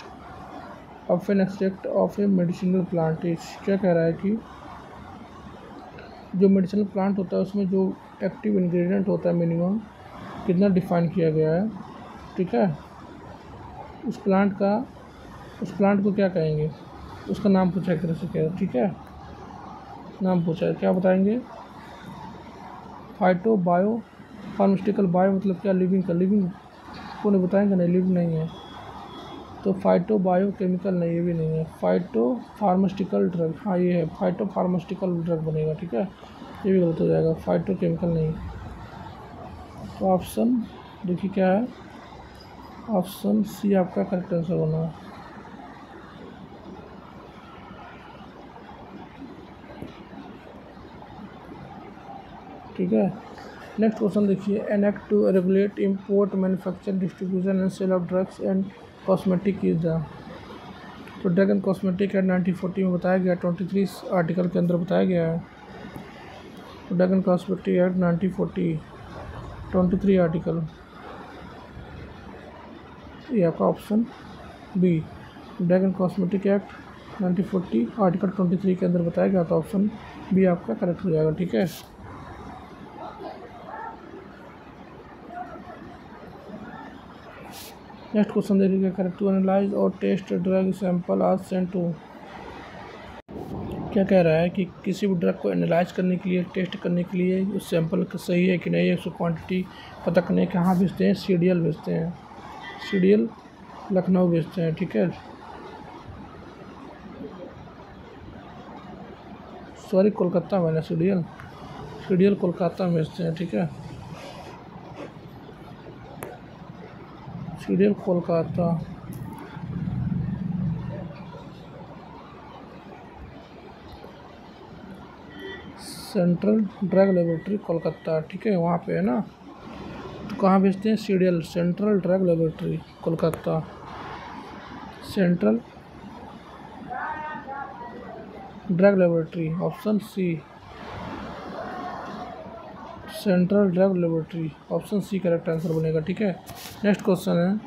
Speaker 1: of an extract of a medicinal plant. क्या कह रहा है कि जो मेडिसिनल प्लांट होता है उसमें जो एक्टिव इंग्रेडिएंट होता है मिनिमम कितना डिफाइन किया गया है। ठीक है, उस प्लांट को क्या कहेंगे, उसका नाम पूछा एक तरह से क्या, ठीक है, नाम पूछा है, क्या बताएंगे, फाइटो बायो फार्मास्यूटिकल, बायो मतलब क्या, लिविंग का, लिविंग को नहीं बताएंगे, नहीं लिविंग नहीं है, तो फाइटो बायो केमिकल नहीं, ये भी नहीं है, फाइटो फार्मास्यूटिकल ड्रग, हाँ ये है, फाइटो फार्मास्यूटिकल ड्रग बनेगा। ठीक है, ये भी गलत हो जाएगा, फाइटो केमिकल नहीं। तो ऑप्शन देखिए क्या है, ऑप्शन सी आपका करेक्ट आंसर बना। ठीक है, नेक्स्ट क्वेश्चन देखिए, an act to regulate import manufacture distribution and sale of drugs and cosmetic is the. तो ड्रग एंड कॉस्मेटिक एक्ट 1940 में बताया गया, 23 आर्टिकल के अंदर बताया गया है। तो drug and cosmetic act 1940 23 article, ये आपका option B, drug and cosmetic act 1940 article 23 के अंदर बताया गया, तो ऑप्शन बी आपका करेक्ट हो जाएगा। ठीक है, नेक्स्ट क्वेश्चन देखिएगा, करेक्ट टू एनालाइज और टेस्ट ड्रग सैंपल आज सेंट टू। क्या कह रहा है कि किसी भी ड्रग को एनालाइज करने के लिए, टेस्ट करने के लिए उस सैंपल सही है कि नहीं है, उसकी क्वांटिटी पता करने कहाँ भेजते हैं, CDL भेजते हैं, CDL लखनऊ भेजते हैं। ठीक है, सॉरी कोलकाता, मैंने CDL कोलकाता में भेजते हैं। ठीक है, CDL Kolkata, central drug laboratory Kolkata. ठीक है, वहाँ पे है ना, तो कहाँ भेजते हैं, CDL central drug laboratory Kolkata, central drug laboratory, option C, central drug laboratory, option C correct answer बनेगा। ठीक है, नेक्स्ट क्वेश्चन है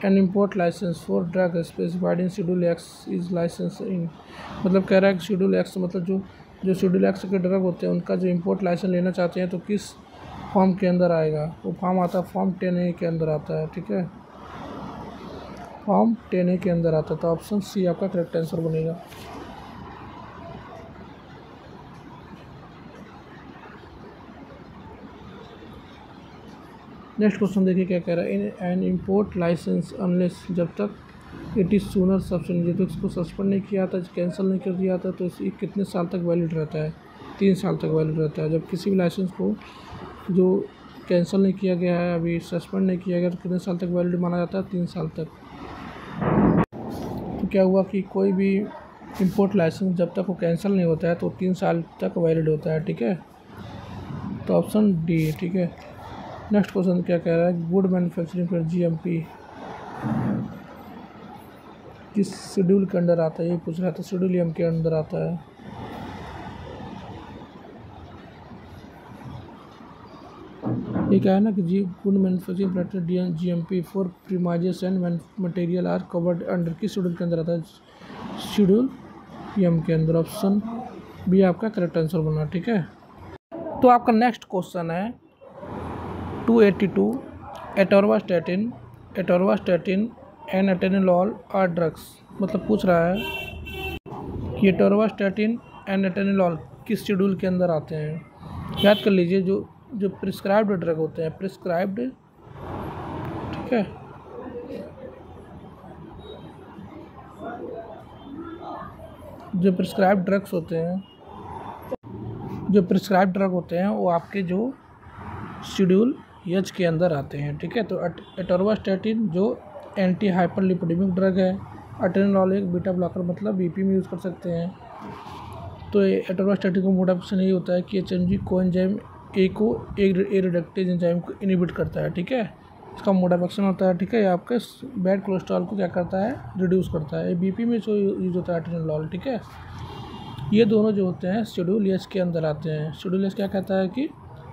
Speaker 1: an import licence for drug specified in schedule X is licence in, मतलब कह रहा है कि शेड्यूल एक्स मतलब जो शेड्यूल एक्स के ड्रग होते हैं उनका जो इम्पोर्ट लाइसेंस लेना चाहते हैं तो किस फॉर्म के अंदर आएगा। वो फॉर्म आता है फॉर्म 10A के अंदर आता है, ठीक है, फॉर्म 10A के अंदर आता है। तो ऑप्शन सी आपका करेक्ट आंसर बनेगा। नेक्स्ट क्वेश्चन देखिए क्या कह रहा है। In an import licence unless, जब तक इट इज़ सूनर सस्पेंड, जब तक इसको सस्पेंड नहीं किया था, कैंसिल नहीं कर दिया था, तो इस कितने साल तक वैलिड रहता है? 3 साल तक वैलिड रहता है। जब किसी भी लाइसेंस को जो कैंसिल नहीं किया गया है, अभी सस्पेंड नहीं किया गया, तो कितने साल तक वैलिड माना जाता है? 3 साल तक। तो क्या हुआ कि कोई भी इम्पोर्ट लाइसेंस जब तक वो कैंसिल नहीं होता है तो 3 साल तक वैलिड होता है, ठीक है। तो ऑप्शन डी, ठीक है। नेक्स्ट क्वेश्चन क्या कह रहा है। गुड मैन्युफैक्चरिंग पर GMP किस शेड्यूल के अंडर आता है? ये पूछ रहा था। शेड्यूल एम के अंदर आता है। ये क्या है ना कि good manufacturing practice GMP for premises and material are covered under किस शेड्यूल के अंदर आता है? शेड्यूल एम के अंदर। ऑप्शन बी आपका करेक्ट आंसर बना, ठीक है। तो आपका नेक्स्ट क्वेश्चन है 282 atorvastatin and atenolol are drugs, मतलब पूछ रहा है कि एटोरवास्टैटिन एंड एटेनिलॉल किस शेड्यूल के अंदर आते हैं। याद कर लीजिए, जो प्रिस्क्राइब्ड ड्रग होते हैं, प्रिस्क्राइब्ड, ठीक है, जो प्रिस्क्राइब्ड ड्रग्स होते हैं, जो प्रिस्क्राइब्ड ड्रग होते हैं वो आपके जो शेड्यूल एच के अंदर आते हैं, ठीक है। तो एटोरवास्टैटिन जो एंटी हाइपरलिपिडेमिक ड्रग है, एटेनिलॉल एक बीटा ब्लॉकर, मतलब BP में यूज़ कर सकते हैं। तो एटोरवास्टैटिन का मोड ऑफ एक्शन यही होता है कि HMG कोएंजाइम ए को ए रिडक्टेज एंजाइम को इनहिबिट करता है, ठीक है। इसका मोड ऑफ एक्शन होता है, ठीक है। ये आपके बैड कोलेस्ट्रॉल को क्या करता है? रिड्यूस करता है। BP में जो यूज़ होता है एटेनिलॉल, ठीक है। ये दोनों जो होते हैं शेड्यूल एच के अंदर आते हैं। शेड्यूल एच क्या कहता है कि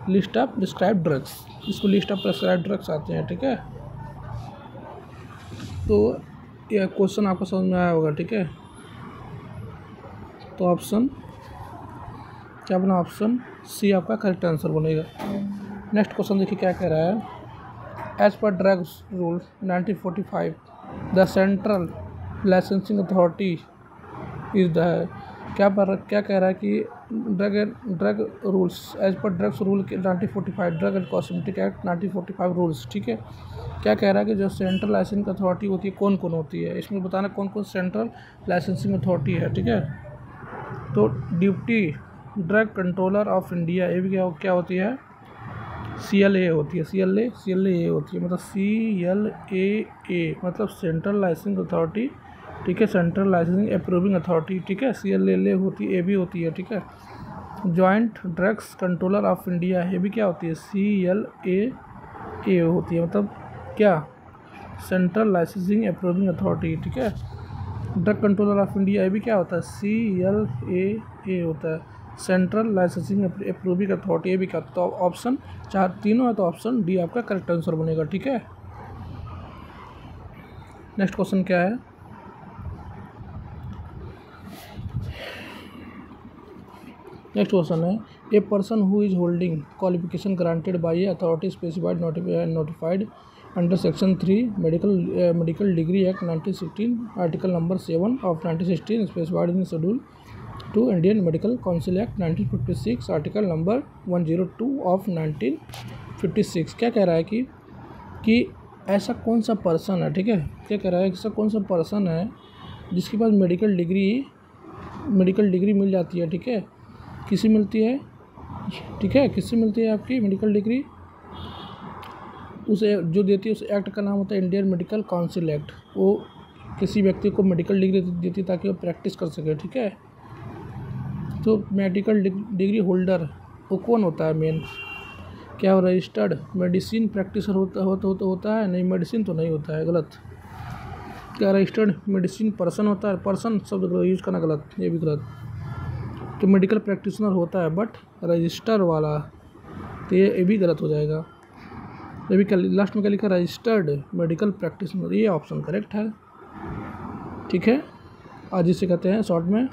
Speaker 1: लिस्ट ऑफ प्रिस्क्राइब्ड ड्रग्स, इसको लिस्ट ऑफ प्रिस्क्राइब्ड ड्रग्स आते हैं, ठीक है। तो यह क्वेश्चन आपको समझ में आया होगा, ठीक है। तो ऑप्शन क्या बना? ऑप्शन सी आपका करेक्ट आंसर बनेगा। नेक्स्ट क्वेश्चन देखिए क्या कह रहा है। As per drugs rule 1945 the central licensing authority is the, क्या कह रहा है कि drug rules as per drugs rule के 1945 drug and cosmetic act 1945 rules, ठीक है। क्या कह रहा है कि जो सेंट्रल लाइसेंसिंग अथॉरिटी होती है कौन कौन होती है, इसमें बताना कौन कौन सेंट्रल लाइसेंसिंग अथॉरिटी है, ठीक है। तो deputy drug controller of India, ये भी क्या होती है? CLA होती है। CLA होती है, मतलब CLAA मतलब सेंट्रल लाइसेंसिंग अथॉरिटी, ठीक है। सेंट्रल लाइसेंसिंग अप्रूविंग अथॉरिटी, ठीक है। CLA होती है, A भी होती है, ठीक है। Joint drugs controller of India, ये भी क्या होती है? CLAA होती है, मतलब क्या? सेंट्रल लाइसेंसिंग अप्रूविंग अथॉरिटी, ठीक है। ड्रग कंट्रोलर ऑफ इंडिया, ये भी क्या होता है? CLAA होता है, सेंट्रल लाइसेंसिंग अप्रूविंग अथॉरिटी, ये भी क्या? तो ऑप्शन 4 तीनों है, तो ऑप्शन डी आपका करेक्ट आंसर बनेगा, ठीक है। नेक्स्ट क्वेश्चन क्या है। नेक्स्ट क्वेश्चन है a person who is holding qualification granted by A authority specified notified under section 3 medical degree act 1916 article number 7 of 1916 specified in schedule 2 Indian medical council act 1956 article number 102 of 1956। क्या कह रहा है कि ऐसा कौन सा person है, ठीक है। क्या कह रहा है, ऐसा कौन सा पर्सन है जिसके पास मेडिकल डिग्री मिल जाती है, ठीक है। किसी मिलती है, ठीक है, किससे मिलती है आपकी मेडिकल डिग्री? उसे जो देती है उस एक्ट का नाम होता है इंडियन मेडिकल काउंसिल एक्ट। वो किसी व्यक्ति को मेडिकल डिग्री देती है ताकि वो प्रैक्टिस कर सके, ठीक है। तो मेडिकल डिग्री होल्डर वो कौन होता है मेन? क्या वो रजिस्टर्ड मेडिसिन प्रैक्टिसर होता है? नहीं, मेडिसिन तो नहीं होता है, गलत। क्या रजिस्टर्ड मेडिसिन पर्सन होता है? पर्सन शब्द यूज करना गलत, ये भी गलत। तो मेडिकल प्रैक्टिशनर होता है बट रजिस्टर वाला, तो ये भी गलत हो जाएगा। अभी लास्ट में क्या लिखा, रजिस्टर्ड मेडिकल प्रैक्टिशनर, ये ऑप्शन करेक्ट है। ठीक है, आज जिसे कहते हैं शॉर्ट में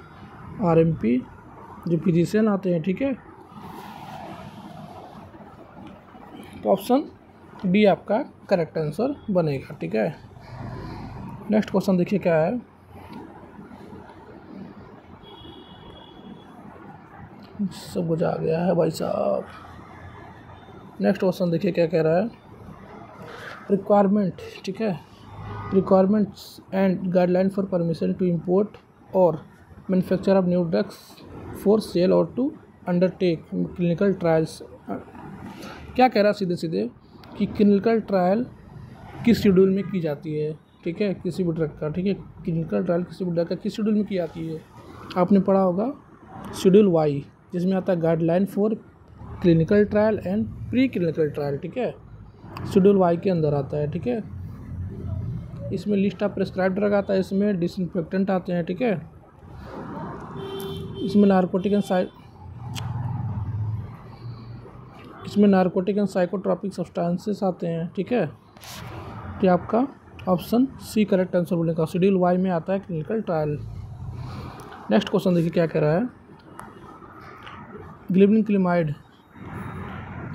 Speaker 1: RMP, जो फिजिशियन आते हैं। ठीक है, तो ऑप्शन डी आपका करेक्ट आंसर बनेगा। ठीक है, नेक्स्ट क्वेश्चन देखिए क्या है। सब कुछ आ गया है भाई साहब। नेक्स्ट क्वेश्चन देखिए क्या कह रहा है। रिक्वायरमेंट, ठीक है, requirements and guideline for permission to import और manufacture of new drugs for sale और टू अंडरटेक क्लिनिकल ट्रायल्स। क्या कह रहा है सीधे सीधे कि क्लिनिकल ट्रायल किस शेड्यूल में की जाती है। ठीक है, किसी भी ड्रग का। ठीक है, क्लिनिकल ट्रायल किसी भी ड्रग का किस शेड्यूल में की जाती है। आपने पढ़ा होगा शेड्यूल वाई, जिसमें आता है guideline for clinical trial and pre clinical trial. ठीक है, शेड्यूल वाई के अंदर आता है। ठीक है, इसमें लिस्ट ऑफ प्रेस्क्राइब ड्रग आता है, इसमें डिसइंफेक्टेंट आते हैं। ठीक है, इसमें नार्कोटिक एंड साइकोट्रॉपिक सब्सटेंसेस आते हैं। ठीक है, तो आपका ऑप्शन सी करेक्ट आंसर बोलेगा। शेड्यूल वाई में आता है क्लिनिकल ट्रायल। नेक्स्ट क्वेश्चन देखिए क्या कह रहा है। ग्लिबिनिक्लिमाइड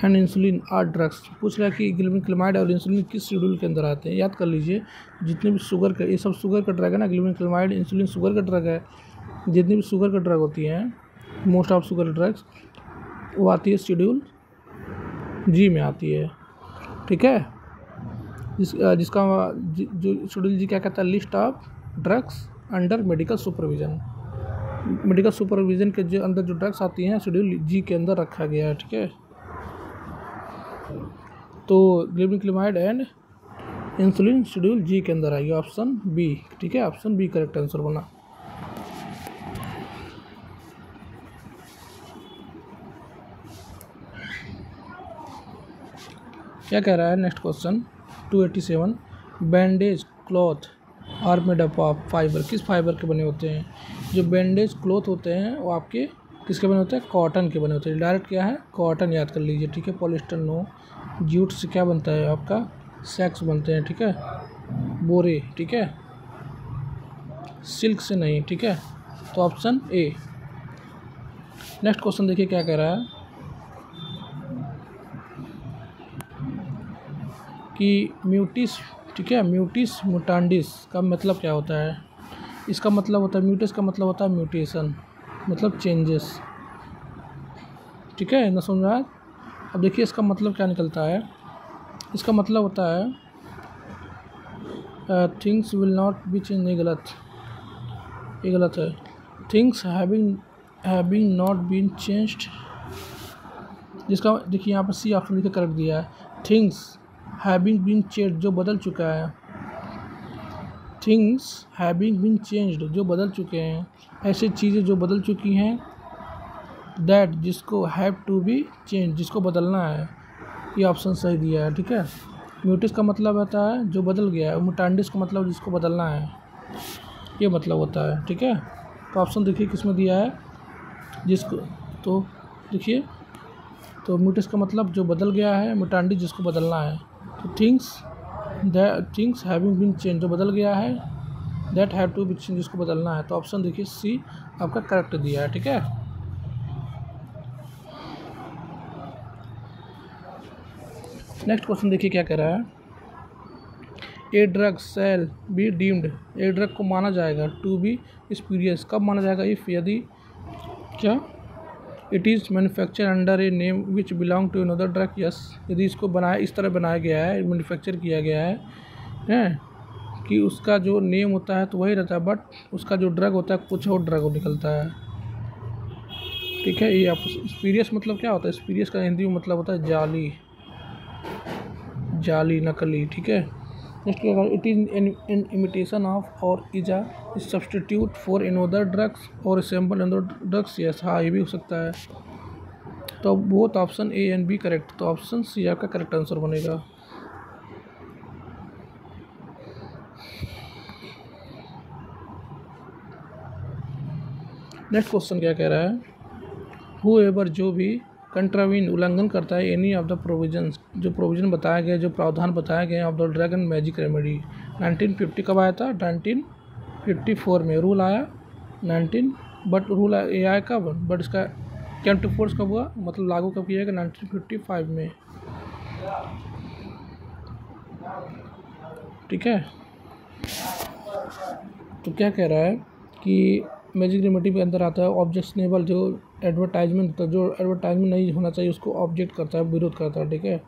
Speaker 1: एंड इंसुलिन आर ड्रग्स। पूछ रहा है कि ग्लिबिनिक्लिमाइड और इंसुलिन किस शेड्यूल के अंदर आते हैं। याद कर लीजिए, जितने भी शुगर का, ये सब शुगर का ड्रग है ना। ग्लिबिनिक्लिमाइड, इंसुलिन शुगर का ड्रग है। जितनी भी शुगर का ड्रग होती हैं, मोस्ट ऑफ शुगर ड्रग्स, वो आती है शेड्यूल जी में आती है। ठीक है, जिसका जो शेड्यूल जी क्या कहता है, list of drugs under medical supervision. Medical supervision के जो अंदर जो ड्रग्स आती हैं शेड्यूल जी के अंदर रखा गया है। ठीक है, तो ग्लिबिनिक्लिमाइड एंड इंसुलिन शेड्यूल जी के अंदर आएगी, ऑप्शन बी। ठीक है, ऑप्शन बी करेक्ट आंसर बना। क्या कह रहा है next question 287। Bandage cloth are made up of fibre. किस फाइबर के बने होते हैं। जो बैंडेज क्लॉथ होते हैं वो आपके किसके बने होते हैं, कॉटन के बने होते हैं। डायरेक्ट क्या है, कॉटन याद कर लीजिए। ठीक है, पॉलिस्टर नो। जूट से क्या बनता है आपका, सैक्स बनते हैं। ठीक है, बोरे। ठीक है, सिल्क से नहीं। ठीक है, तो ऑप्शन ए। नेक्स्ट क्वेश्चन देखिए क्या कह रहा है कि म्यूटिस, ठीक है, म्यूटिस मुटांडिस का मतलब क्या होता है। इसका मतलब होता है, म्यूटिस का मतलब होता है म्यूटेशन, मतलब चेंजेस। ठीक है, ना समझ में। अब देखिए इसका मतलब क्या निकलता है। इसका मतलब होता है things will not be change. नहीं, गलत, ये गलत है। Things having not been changed, जिसका देखिए यहाँ पर सी ऑप्शन लिखकर करेक्ट दिया है। थिंग्स हैविंग बीन चेंज्ड, जो बदल चुका है। थिंग्स हैविंग बीन चेंज्ड, जो बदल चुके हैं। ऐसी चीज़ें जो बदल चुकी हैं। दैट, जिसको हैव टू बी चेंज, जिसको बदलना है। ये ऑप्शन सही दिया है। ठीक है, म्यूटिस का मतलब होता है जो बदल गया है। मुटांडिस का मतलब जिसको बदलना है, ये मतलब होता है। ठीक है, तो ऑप्शन देखिए किसमें दिया है, जिसको, तो देखिए, तो म्यूटिस का मतलब जो बदल गया है, मुटांडिस जिसको बदलना है। तो थिंग्स हैविंग बीन चेंज, जो बदल गया है। That have to be change, जिसको बदलना है। तो ऑप्शन देखिए सी आपका करेक्ट दिया है। ठीक है, नेक्स्ट क्वेश्चन देखिए क्या कह रहा है। A drug sale be deemed, a drug को माना जाएगा टू बी स्पूरियस। कब माना जाएगा, इफ़, यदि, क्या, it is manufacture under a name which belong to another drug. Yes, यदि इसको बनाया, इस तरह बनाया गया है, मैन्युफैक्चर किया गया है कि उसका जो नेम होता है तो वही रहता है, बट उसका जो ड्रग होता है कुछ और ड्रग निकलता है। ठीक है, ये आप स्पूरियस मतलब क्या होता है। स्पूरियस का हिंदी में मतलब होता है जाली, जाली, नकली। ठीक है, नेक्स्ट क्या, it is an imitation of और is a substitute for another drugs और असेंबल अनदर ड्रग्स। यस, हाँ, ये भी हो सकता है। तो both option A and B correct, तो ऑप्शन सी आपका करेक्ट आंसर बनेगा। नेक्स्ट क्वेश्चन क्या कह रहा है। हु एवर, जो भी कंट्रावीन उल्लंघन करता है एनी ऑफ द प्रोविजंस, जो प्रोविजन बताया गया, जो प्रावधान बताया गया of the drug and magic remedy. 1950 कब आया था? 1954 में रूल आया 19, बट रूल ये आया कब? बट इसका कैम टू फोर्स कब हुआ, मतलब लागू कब किया गया? 1955 में, ठीक है। तो क्या कह रहा है कि मैजिक रेमेडी के अंदर आता है ऑब्जेक्शनेबल, जो एडवर्टाइजमेंट होता है, जो एडवर्टाइजमेंट नहीं होना चाहिए उसको ऑब्जेक्ट करता है, विरोध करता है, ठीक है।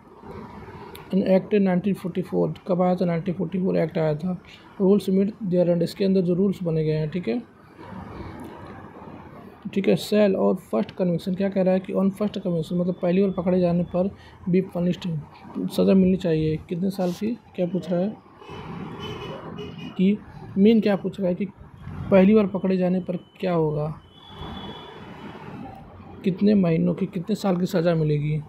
Speaker 1: इन एक्ट 1944 कब आया था? 1944 एक्ट आया था। रूल्स मीट देयर एंड, इसके अंदर जो रूल्स बने गए हैं, ठीक है, ठीक है। सेल और फर्स्ट कन्विक्शन क्या कह रहा है कि ऑन फर्स्ट कन्विक्शन, मतलब पहली बार पकड़े जाने पर बी पनिश्ड, सज़ा मिलनी चाहिए। कितने साल की? क्या पूछ रहा है कि मेन क्या पूछ रहा है कि पहली बार पकड़े जाने पर क्या होगा, कितने महीनों की, कितने साल की सज़ा मिलेगी।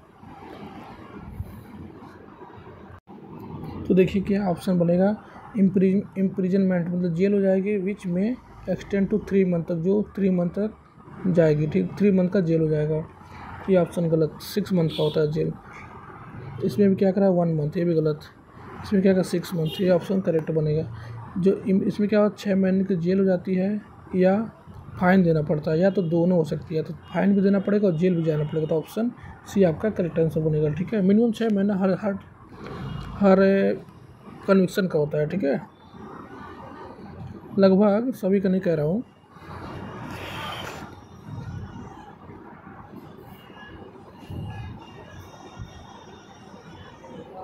Speaker 1: तो देखिए क्या ऑप्शन बनेगा, इम्प्रिजनमेंट, मतलब जेल हो जाएगी, विच में एक्सटेंड टू 3 मंथ तक, जो 3 मंथ तक जाएगी, ठीक, 3 मंथ का जेल हो जाएगा। ये ऑप्शन गलत, 6 मंथ का होता है जेल। इसमें भी क्या करा 1 मंथ, ये भी गलत। इसमें क्या करा 6 मंथ, ये ऑप्शन करेक्ट बनेगा। जो इसमें क्या होता है 6 महीने की जेल हो जाती है या फाइन देना पड़ता है, या तो दोनों हो सकती है, तो फाइन भी देना पड़ेगा और जेल भी जाना पड़ेगा। तो ऑप्शन सी आपका करेक्ट आंसर बनेगा, ठीक है। मिनिमम 6 महीना हर कन्विक्शन का होता है, ठीक है, लगभग सभी का नहीं कह रहा हूँ।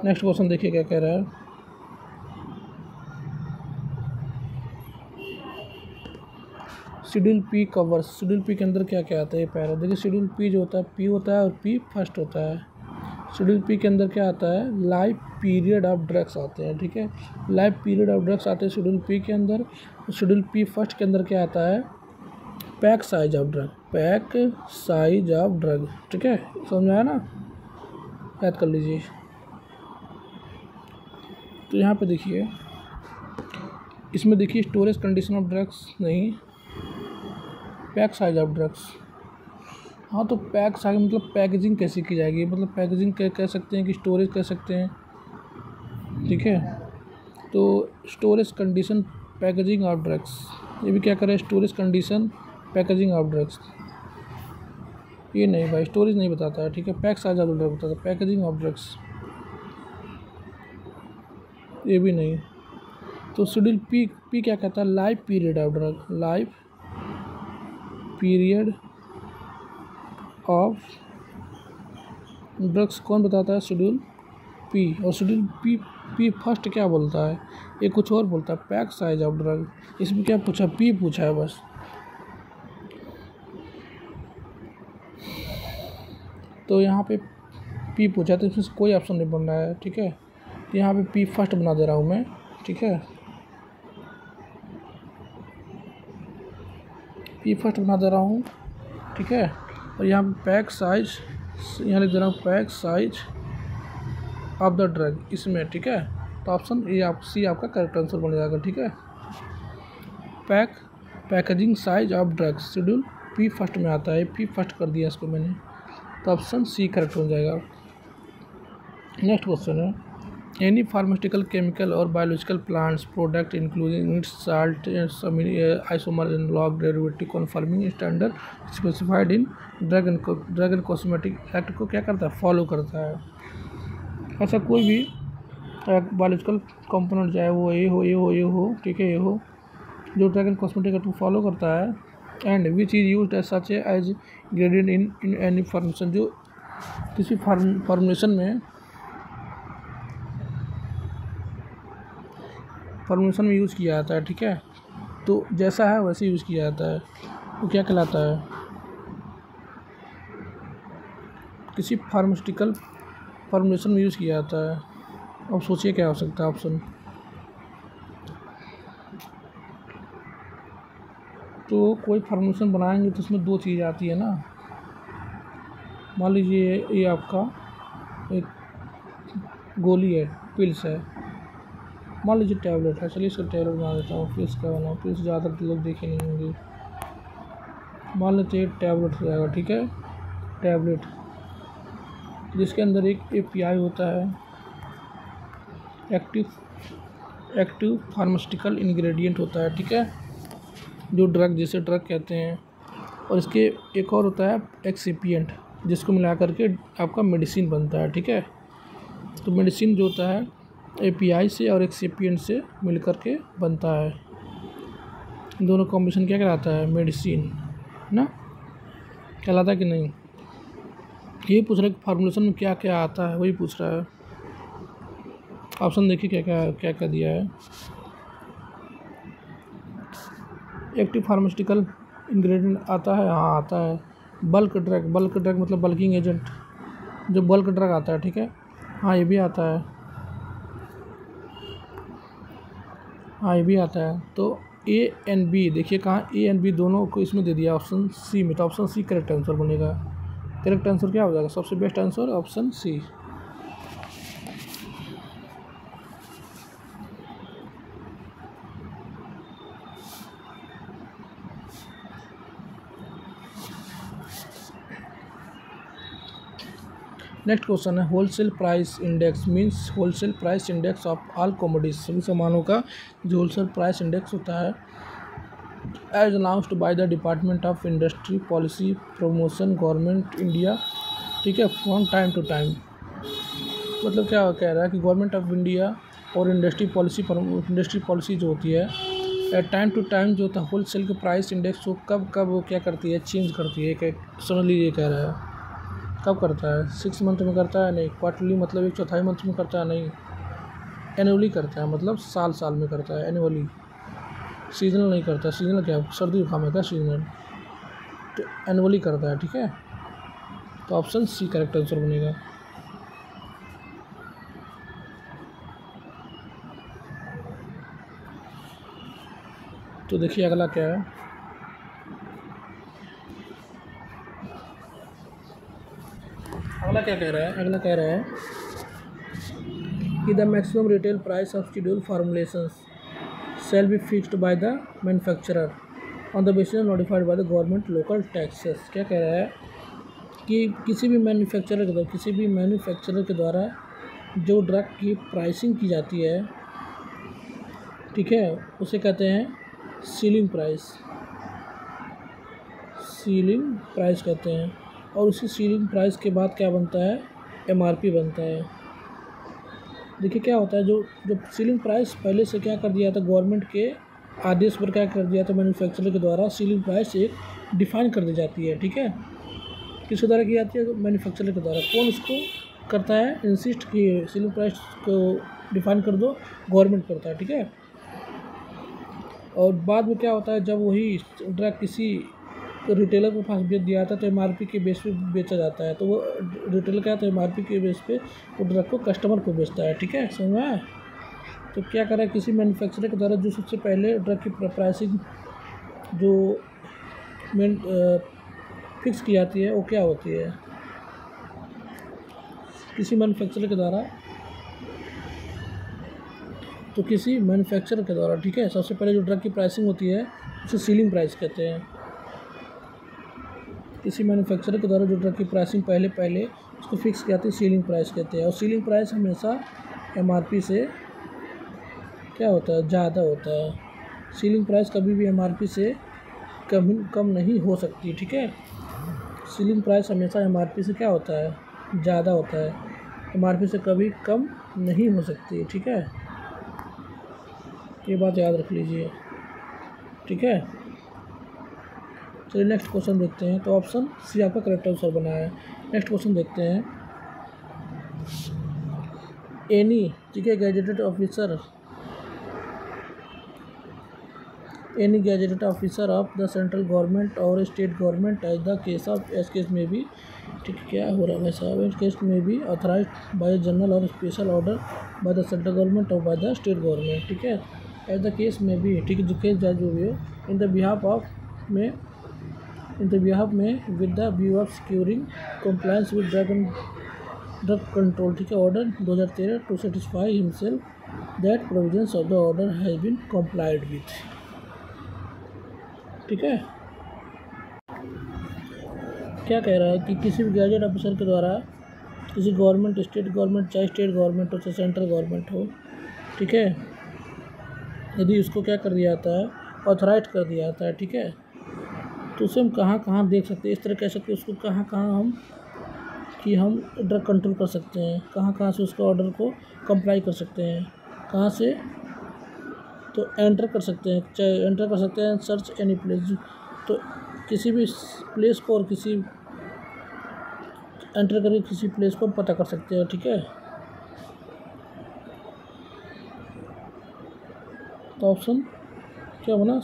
Speaker 1: नेक्स्ट क्वेश्चन देखिए क्या कह रहा है। Schedule P covers, schedule P के अंदर क्या क्या आता है, ये पैरा देखिए। शेड्यूल पी जो होता है, पी होता है और पी फर्स्ट होता है। शेड्यूल पी के अंदर क्या आता है, लाइफ पीरियड ऑफ ड्रग्स आते हैं, ठीक है, लाइफ पीरियड ऑफ ड्रग्स आते हैं शेड्यूल पी के अंदर। शेड्यूल पी फर्स्ट के अंदर क्या आता है, pack size of drug, pack size of drug, ठीक है, समझ में आया ना, याद कर लीजिए। तो यहाँ पे देखिए, इसमें देखिए स्टोरेज कंडीशन ऑफ ड्रग्स नहीं, पैक साइज ऑफ ड्रग्स। हाँ, तो पैक साइज मतलब पैकेजिंग कैसी की जाएगी, मतलब पैकेजिंग कह सकते हैं कि स्टोरेज कह सकते हैं, ठीक है। तो storage condition packaging of drugs, ये भी क्या करें, storage condition packaging of drugs, ये नहीं भाई, स्टोरेज नहीं बताता है, ठीक है, पैक साइज ऑफ ड्रग बताता है, पैकेजिंग ऑफ ड्रग्स ये भी नहीं। तो शेड्यूल पी क्या कहता है, life period of drug, life period of drugs कौन बताता है, शेड्यूल पी। और शेड्यूल पी फर्स्ट क्या बोलता है, ये कुछ और बोलता है, पैक साइज ऑफ ड्रग। इसमें क्या पूछा, पी पूछा है बस। तो यहाँ पे पी पूछा तो इसमें कोई ऑप्शन नहीं बन रहा है, ठीक है। तो यहाँ पे पी फर्स्ट बना दे रहा हूँ मैं, ठीक है, पी फर्स्ट बना दे रहा हूँ, ठीक है। और यहाँ पे पैक साइज, यहाँ लिख दे रहा हूँ pack size of the drug इसमें, ठीक है। तो ऑप्शन ए सी आपका करेक्ट आंसर बन जाएगा, ठीक है। Packaging size of drugs schedule P first में आता है, पी फर्स्ट कर दिया इसको मैंने, तो ऑप्शन सी करेक्ट हो जाएगा। नेक्स्ट क्वेश्चन है, एनी फार्मास्यूटिकल केमिकल और biological plants product including its salt isomer analogue derivative conforming standard specified in drug and cosmetic act को क्या करता है, फॉलो करता है। ऐसा कोई भी बायोलॉजिकल कंपोनेंट चाहे वो ये हो, ठीक है, ये हो, जो ड्रग एंड कॉस्मेटिक एक्ट को फॉलो करता है, and which is used as such as gradient in any formation, जो किसी फॉर्मुलेशन में यूज़ किया जाता है, ठीक है। तो जैसा है वैसे यूज़ किया जाता है, वो क्या कहलाता है, किसी फार्मास्यूटिकल फॉर्मुलेशन में यूज़ किया जाता है। अब सोचिए क्या हो सकता है ऑप्शन। तो कोई फॉर्मुलेशन बनाएंगे तो उसमें 2 चीज़ आती है ना, मान लीजिए ये आपका एक गोली है, पिल्स है, मान लीजिए टैबलेट है, चलिए इसका टैबलेट बना देता हूँ, पिल्स का बनाऊँ, पिल्स ज़्यादा लोग देखे नहीं होंगे, मान लेते हैं टैबलेट हो जाएगा, ठीक है, टैबलेट। जिसके अंदर एक API होता है, एक्टिव फार्मास्यूटिकल इंग्रेडिएंट होता है, ठीक है, जो ड्रग, जिसे ड्रग कहते हैं। और इसके एक और होता है एक्सिपिएंट, जिसको मिला करके आपका मेडिसिन बनता है, ठीक है। तो मेडिसिन जो होता है API से और एक्सिपिएंट से मिल करके बनता है। दोनों कॉम्बिनेशन क्या कहलाता है? मेडिसिन ना कहलाता है कि नहीं? यही पूछ रहा है कि फार्मूलेशन में क्या क्या आता है, वही पूछ रहा है। ऑप्शन देखिए क्या क्या दिया है। एक्टिव फार्मास्यूटिकल इंग्रेडिएंट आता है, हाँ आता है। बल्क ड्रग मतलब बल्किंग एजेंट, जो बल्क ड्रग आता है, ठीक है, हाँ ये भी आता है, हाँ ये भी आता है। तो A एंड B देखिए कहाँ A एंड B दोनों को इसमें दे दिया ऑप्शन सी में, तो ऑप्शन सी करेक्ट आंसर बनेगा। करेक्ट आंसर क्या हो जाएगा? सबसे best answer option C. Next question है wholesale price index means wholesale price index of all commodities, सभी सामानों का जो होलसेल प्राइस इंडेक्स होता है as announced by the department of industry policy promotion government India, ठीक है, फ्रॉम टाइम टू टाइम। मतलब क्या कह रहा है कि गवर्नमेंट ऑफ इंडिया और इंडस्ट्री पॉलिसी जो होती है एट टाइम टू टाइम जो होता है होलसेल के प्राइस इंडेक्स को कब कब वो क्या करती है? चेंज करती है। समझ लीजिए कह रहा है कब करता है? 6 मंथ में करता है? नहीं। क्वार्टरली मतलब 1/4 मंथ में करता है? नहीं। एनुअली करता है, मतलब साल साल में करता है, एनुअली। सीजनल नहीं करता। सीजनल क्या? सर्दी जुकाम है क्या सीजनल? तो एनुअली करता है, ठीक है। तो ऑप्शन सी करेक्ट आंसर बनेगा। तो देखिए अगला क्या है। अगला क्या कह रहा है? अगला कह रहा है कि the maximum retail price of schedule फार्मूलेशंस shall be fixed by the manufacturer on the basis notified by the government local taxes। क्या कह रहा है कि किसी भी मैन्युफैक्चरर के द्वारा जो ड्रग की प्राइसिंग की जाती है, ठीक है, उसे कहते हैं सीलिंग प्राइस कहते हैं। और उसी सीलिंग प्राइस के बाद क्या बनता है? MRP बनता है। देखिए क्या होता है, जो सीलिंग प्राइस पहले से क्या कर दिया था, गवर्नमेंट के आदेश पर क्या कर दिया था, मैन्युफैक्चरर के द्वारा सीलिंग प्राइस एक डिफाइन कर दी जाती है, ठीक है। किसके द्वारा की जाती है? मैन्युफैक्चरर के द्वारा। कौन इसको करता है? इंसिस्ट कि सीलिंग प्राइस को डिफाइन कर दो, गवर्नमेंट करता है, ठीक है। और बाद में क्या होता है, जब वही ड्रग किसी रिटेलर के पास बेच दिया था तो MRP के बेस पे बेचा जाता है। तो वो रिटेलर क्या, तो MRP के बेस पे वो ड्रग को कस्टमर को बेचता है, ठीक है, समझ में आया? तो क्या करा, किसी मैन्युफैक्चरर के द्वारा जो सबसे पहले ड्रग की प्राइसिंग जो फिक्स की जाती है वो क्या होती है? किसी मैन्युफैक्चरर के द्वारा, तो किसी मैन्युफैक्चरर के द्वारा, ठीक है, सबसे पहले जो ड्रग की प्राइसिंग होती है उसे सीलिंग प्राइस कहते हैं। किसी मैन्युफैक्चरर के द्वारा जो ड्रग की प्राइसिंग पहले उसको फिक्स किया जाती है, सीलिंग प्राइस कहते हैं। और सीलिंग प्राइस हमेशा MRP से क्या होता है? ज़्यादा होता है। सीलिंग प्राइस कभी भी MRP से कम नहीं हो सकती, ठीक है। सीलिंग प्राइस हमेशा MRP से क्या होता है? ज़्यादा होता है। MRP से कभी कम नहीं हो सकती, ठीक है, ये बात याद रख लीजिए, ठीक है। चलिए नेक्स्ट क्वेश्चन देखते हैं। तो ऑप्शन सी आपका करेक्ट आंसर बना है। नेक्स्ट क्वेश्चन देखते हैं। एनी, ठीक है, gazetted officer of the central government और state government as the case में भी, ठीक है, क्या हो रहा है भाई साहब, इस केस में भी ऑथराइज्ड बाय जनरल और special order by the central government और बाय द स्टेट गवर्नमेंट, ठीक है, एज द केस में भी, ठीक है, जो केस जज जो भी हो, इन द बिहाफ में with the view of securing compliance with drug control, ठीक है, order 2013 to satisfy himself that provisions of the order has been complied with, ठीक है। क्या कह रहा है कि किसी भी गैजेट ऑफिसर के द्वारा किसी गवर्नमेंट, स्टेट गवर्नमेंट, चाहे स्टेट गवर्नमेंट हो चाहे सेंट्रल गवर्नमेंट हो, ठीक है, यदि उसको क्या कर दिया जाता है, ऑथराइज कर दिया जाता है, ठीक है, तो उसे हम कहाँ कहाँ देख सकते हैं, इस तरह कह सकते हैं उसको कहाँ कहाँ हम कि हम ड्रग कंट्रोल कर सकते हैं, कहाँ कहाँ से उसका ऑर्डर को कंप्लाई कर सकते हैं, कहाँ से तो एंटर कर सकते हैं, चाहे एंटर कर सकते हैं सर्च एनी प्लेस, तो किसी भी प्लेस को और किसी एंटर करके किसी प्लेस को पता कर सकते हैं, ठीक है। तो ऑप्शन क्या बना,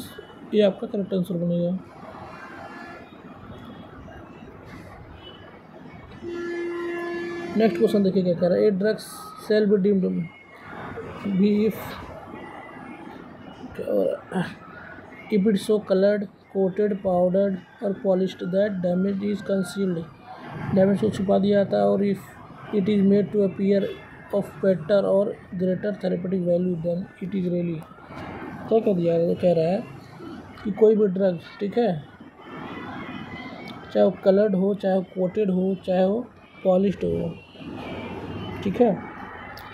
Speaker 1: ये आपका करेक्ट आंसर बनेगा। नेक्स्ट क्वेश्चन देखिए क्या कह रहा है, A drugs shall be deemed be if it's so colored, coated, powdered or polished that damage is concealed, damage को छुपा दिया जाता है, और if it is made to appear of better और greater therapeutic value than it is really. क्या कह दिया कह रहा है कि कोई भी ड्रग, ठीक है, चाहे वो कलर्ड हो, चाहे वो कोटेड हो, चाहे वो पॉलिश्ड हो, ठीक है,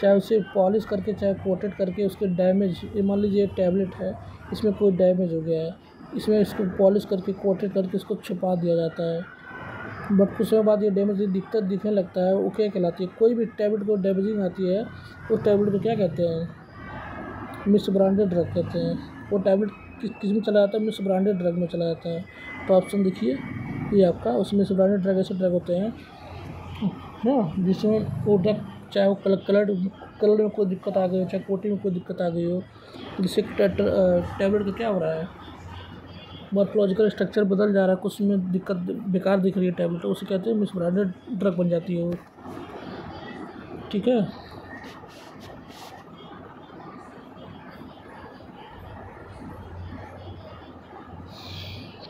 Speaker 1: चाहे उसे पॉलिश करके चाहे कोटेड करके उसके डैमेज, ये मान लीजिए टैबलेट है, इसमें कोई डैमेज हो गया है, इसमें इसको पॉलिश करके कोटेड करके इसको छुपा दिया जाता है, बट कुछ समय बाद ये डैमेज दिक्कत दिखने लगता है, वो क्या कहलाती है, कोई भी टैबलेट को डैमेजिंग आती है उस टैबलेट को क्या कहते हैं, मिस ब्रांडेड ड्रग कहते हैं। वो टैबलेट किस में चला जाता है, मिस ब्रांडेड ड्रग में चला जाता है। तो ऑप्शन देखिए ये आपका, उसमें मिस ब्रांडेड ड्रग ऐसे ड्रग होते हैं ना जिसमें वो ड्रग चाहे वो कलर में कोई दिक्कत आ गई हो, चाहे कोटिंग में कोई दिक्कत आ गई हो, जिससे टैबलेट का क्या हो रहा है, मॉर्फोलॉजिकल स्ट्रक्चर बदल जा रहा है, कुछ में दिक्कत बेकार दिख रही है टैबलेट, तो उसे कहते हैं मिस ब्रांडेड ड्रग बन जाती है वो, ठीक है।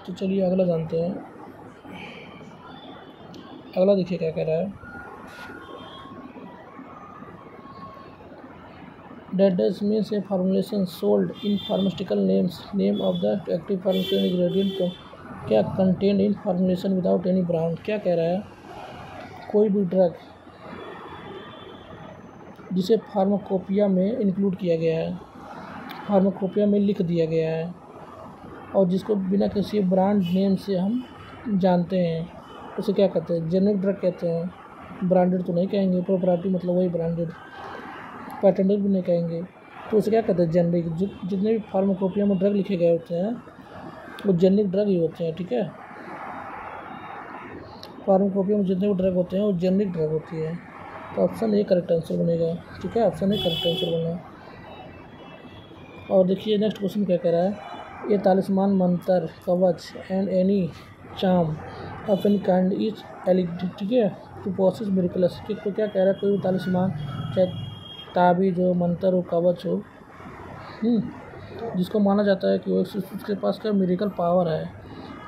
Speaker 1: तो चलिए अगला जानते हैं। अगला देखिए क्या कह रहा है, that does means a formulation sold in pharmaceutical names, name of the active pharmaceutical ingredient क्या contained in formulation without any brand। क्या कह रहा है, कोई भी ड्रग जिसे फार्माकोपिया में इंक्लूड किया गया है, फार्माकोपिया में लिख दिया गया है, और जिसको बिना किसी ब्रांड नेम से हम जानते हैं, उसे क्या कहते हैं, जेनेरिक ड्रग कहते हैं। ब्रांडेड तो नहीं कहेंगे, प्रोप्राइटरी मतलब वही ब्रांडेड, पैटेंटेड भी नहीं कहेंगे, तो उसे क्या कहते हैं, जेनरिक। जितने भी फार्माकोपिया में ड्रग लिखे गए होते हैं वो जेनरिक ड्रग ही होते हैं, ठीक है। फार्माकोपिया में जितने भी ड्रग होते हैं वो जेनरिक ड्रग होती है। तो ऑप्शन ए करेक्ट आंसर बनेगा, ठीक है, ऑप्शन ए करेक्ट आंसर बना। और देखिए नेक्स्ट क्वेश्चन क्या कह रहा है, ये talisman, mantra, kavach and any charm of any kind is alleged, ठीक है, टू प्रोसेस मिरेकल्स। तो क्या कह रहा है, कोई भी तालिस्मान, चाहे ताबीज़ हो, मंत्र हो, कवच हो, जिसको माना जाता है कि वो उसके पास क्या मिरेकल पावर है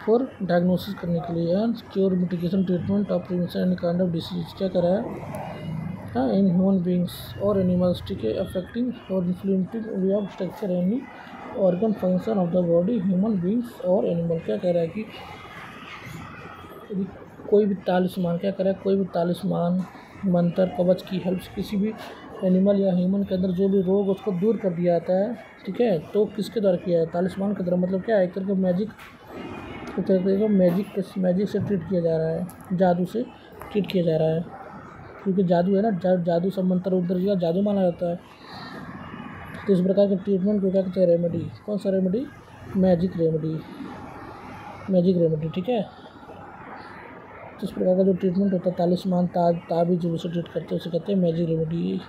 Speaker 1: फॉर डायग्नोसिस करने के लिए and cure, mitigation, treatment of prevention any kind of disease. क्या कर रहा है, हाँ, इन ह्यूमन बींग्स और एनिमल्स, ठीक है, अफेक्टिंग और influencing way of structure any organ function of the body, human beings और एनिमल। क्या कह रहा है कि यदि कोई भी तालिस्मान, क्या कह रहा है, कोई भी तालिस्मान, मंत्र, कवच की हेल्प से किसी भी एनिमल या ह्यूमन के अंदर जो भी रोग उसको दूर कर दिया जाता है, ठीक है, तो किसके द्वारा किया है, तालिस्मान के द्वारा। मतलब क्या है, एक तरह का मैजिक, एक तरह का मैजिक से ट्रीट किया जा रहा है, जादू से ट्रीट किया जा रहा है, क्योंकि जादू है ना, जादू सब मंत्र उधर का जादू माना जाता है। तो इस प्रकार के ट्रीटमेंट को क्या कहते हैं, रेमेडी। कौन सा remedy, magic remedy, magic remedy, ठीक है। तो इस प्रकार का जो ट्रीटमेंट होता है, तालिस्मान, ताबीज़ जो उसे ट्रीट करते हैं उसे कहते हैं मैजिक रेमेडी,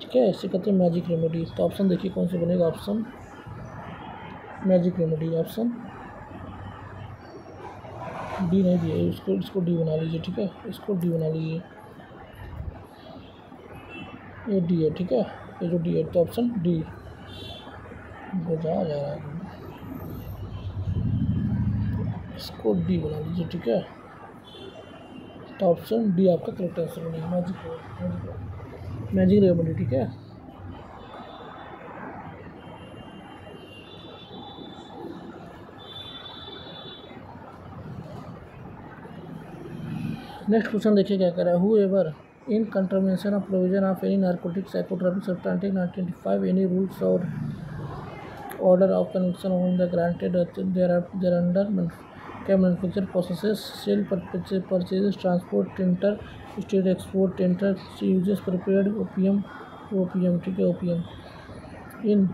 Speaker 1: ठीक है, इसे कहते हैं मैजिक रेमेडी। तो ऑप्शन देखिए कौन सा बनेगा, option magic remedy, option D नहीं दिया, इसको डी बना लीजिए, ठीक है, इसको डी बना लीजिए, ये डी है, ठीक है, ये जो डी है, तो ऑप्शन डी जा रहा है, इसको डी बना लीजिए, ठीक है। तो ऑप्शन डी आपका करेक्ट आंसर बनेगा, मैजिक रेमेडी, ठीक है। नेक्स्ट क्वेश्चन देखिए क्या कह रहा है। Whoever in contravention of provision of any narcotic psychotropic substance 1925 any rules और order of conviction on the granted thereunder can manufacture processes sale purchases transport tender state export tender uses prepared opium ठीक है opium in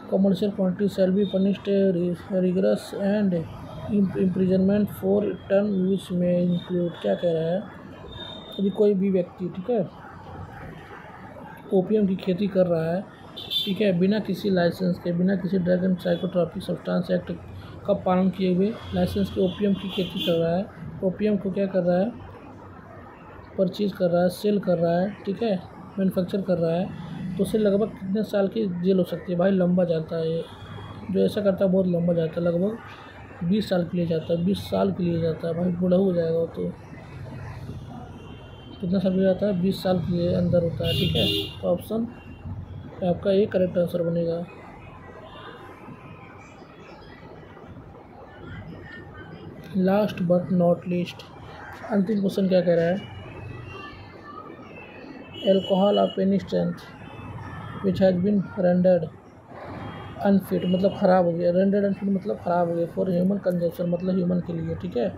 Speaker 1: commercial quantity shall be punished rigorous and imprisonment for term which may include। क्या कह रहा है, यदि कोई भी व्यक्ति ठीक है ओपियम की खेती कर रहा है ठीक है बिना किसी लाइसेंस के, बिना किसी drug and psychotropic substance act का पालन किए हुए लाइसेंस के ओपियम की खेती कर रहा है, ओपियम को क्या कर रहा है, परचेज कर रहा है, सेल कर रहा है ठीक है, मैन्युफैक्चर कर रहा है, तो उसे लगभग कितने साल की जेल हो सकती है। भाई लंबा जाता है, जो ऐसा करता है बहुत लंबा जाता है, लगभग 20 साल के लिए जाता है, 20 साल के लिए जाता है। भाई बूढ़ा हो जाएगा तो कितना साल के लिए जाता है, 20 साल के लिए अंदर होता है ठीक है। तो ऑप्शन आपका ये करेक्ट आंसर बनेगा। लास्ट बट नॉट लीस्ट, अंतिम क्वेश्चन क्या कह रहा है। Alcohol of any strength which has been rendered unfit मतलब ख़राब हो गया, रेंडर्ड अनफिट मतलब ख़राब हो गया फॉर ह्यूमन कंजप्शन मतलब ह्यूमन के लिए ठीक है।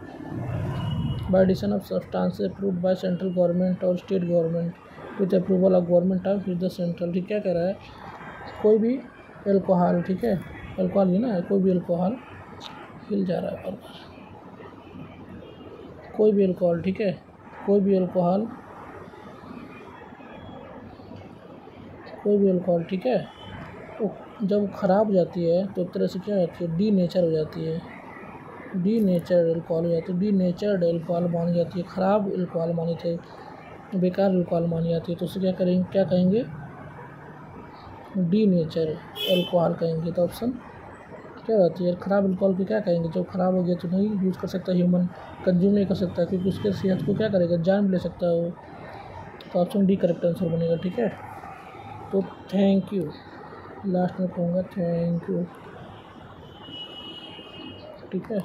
Speaker 1: By addition of substance approved by central government और state government with approval of government of the central. ठीक क्या कह रहा है, कोई भी एल्कोहल ठीक है, एल्कोहल ही ना, कोई भी एल्कोहल हिल जा रहा है पर कोई भी एल्कोहल ठीक है, कोई भी एल्कोहल ठीक है, वो जब ख़राब हो जाती है तो एक तरह से क्या होती है, डी नेचर हो जाती है, डी नेचर एल्कोहल हो जाती है, डी नेचर्ड एल्कोहल मानी जाती है, ख़राब एल्कोहल मानी थे, बेकार एल्कोहल मानी जाती है, तो उसे क्या करेंगे, क्या कहेंगे, डी नेचर एल्कोहल कहेंगे। तो ऑप्शन क्या होती है, ख़राब एल्कोहल को क्या कहेंगे, जब ख़राब हो गया तो नहीं यूज़ कर सकता, ह्यूमन कंज्यूम नहीं कर सकता क्योंकि उसके सेहत को क्या करेगा, जान भी ले सकता है वो। तो ऑप्शन डी करेक्ट आंसर बनेगा। ठीक है, तो थैंक यू, लास्ट में कहूँगा थैंक यू। ठीक है।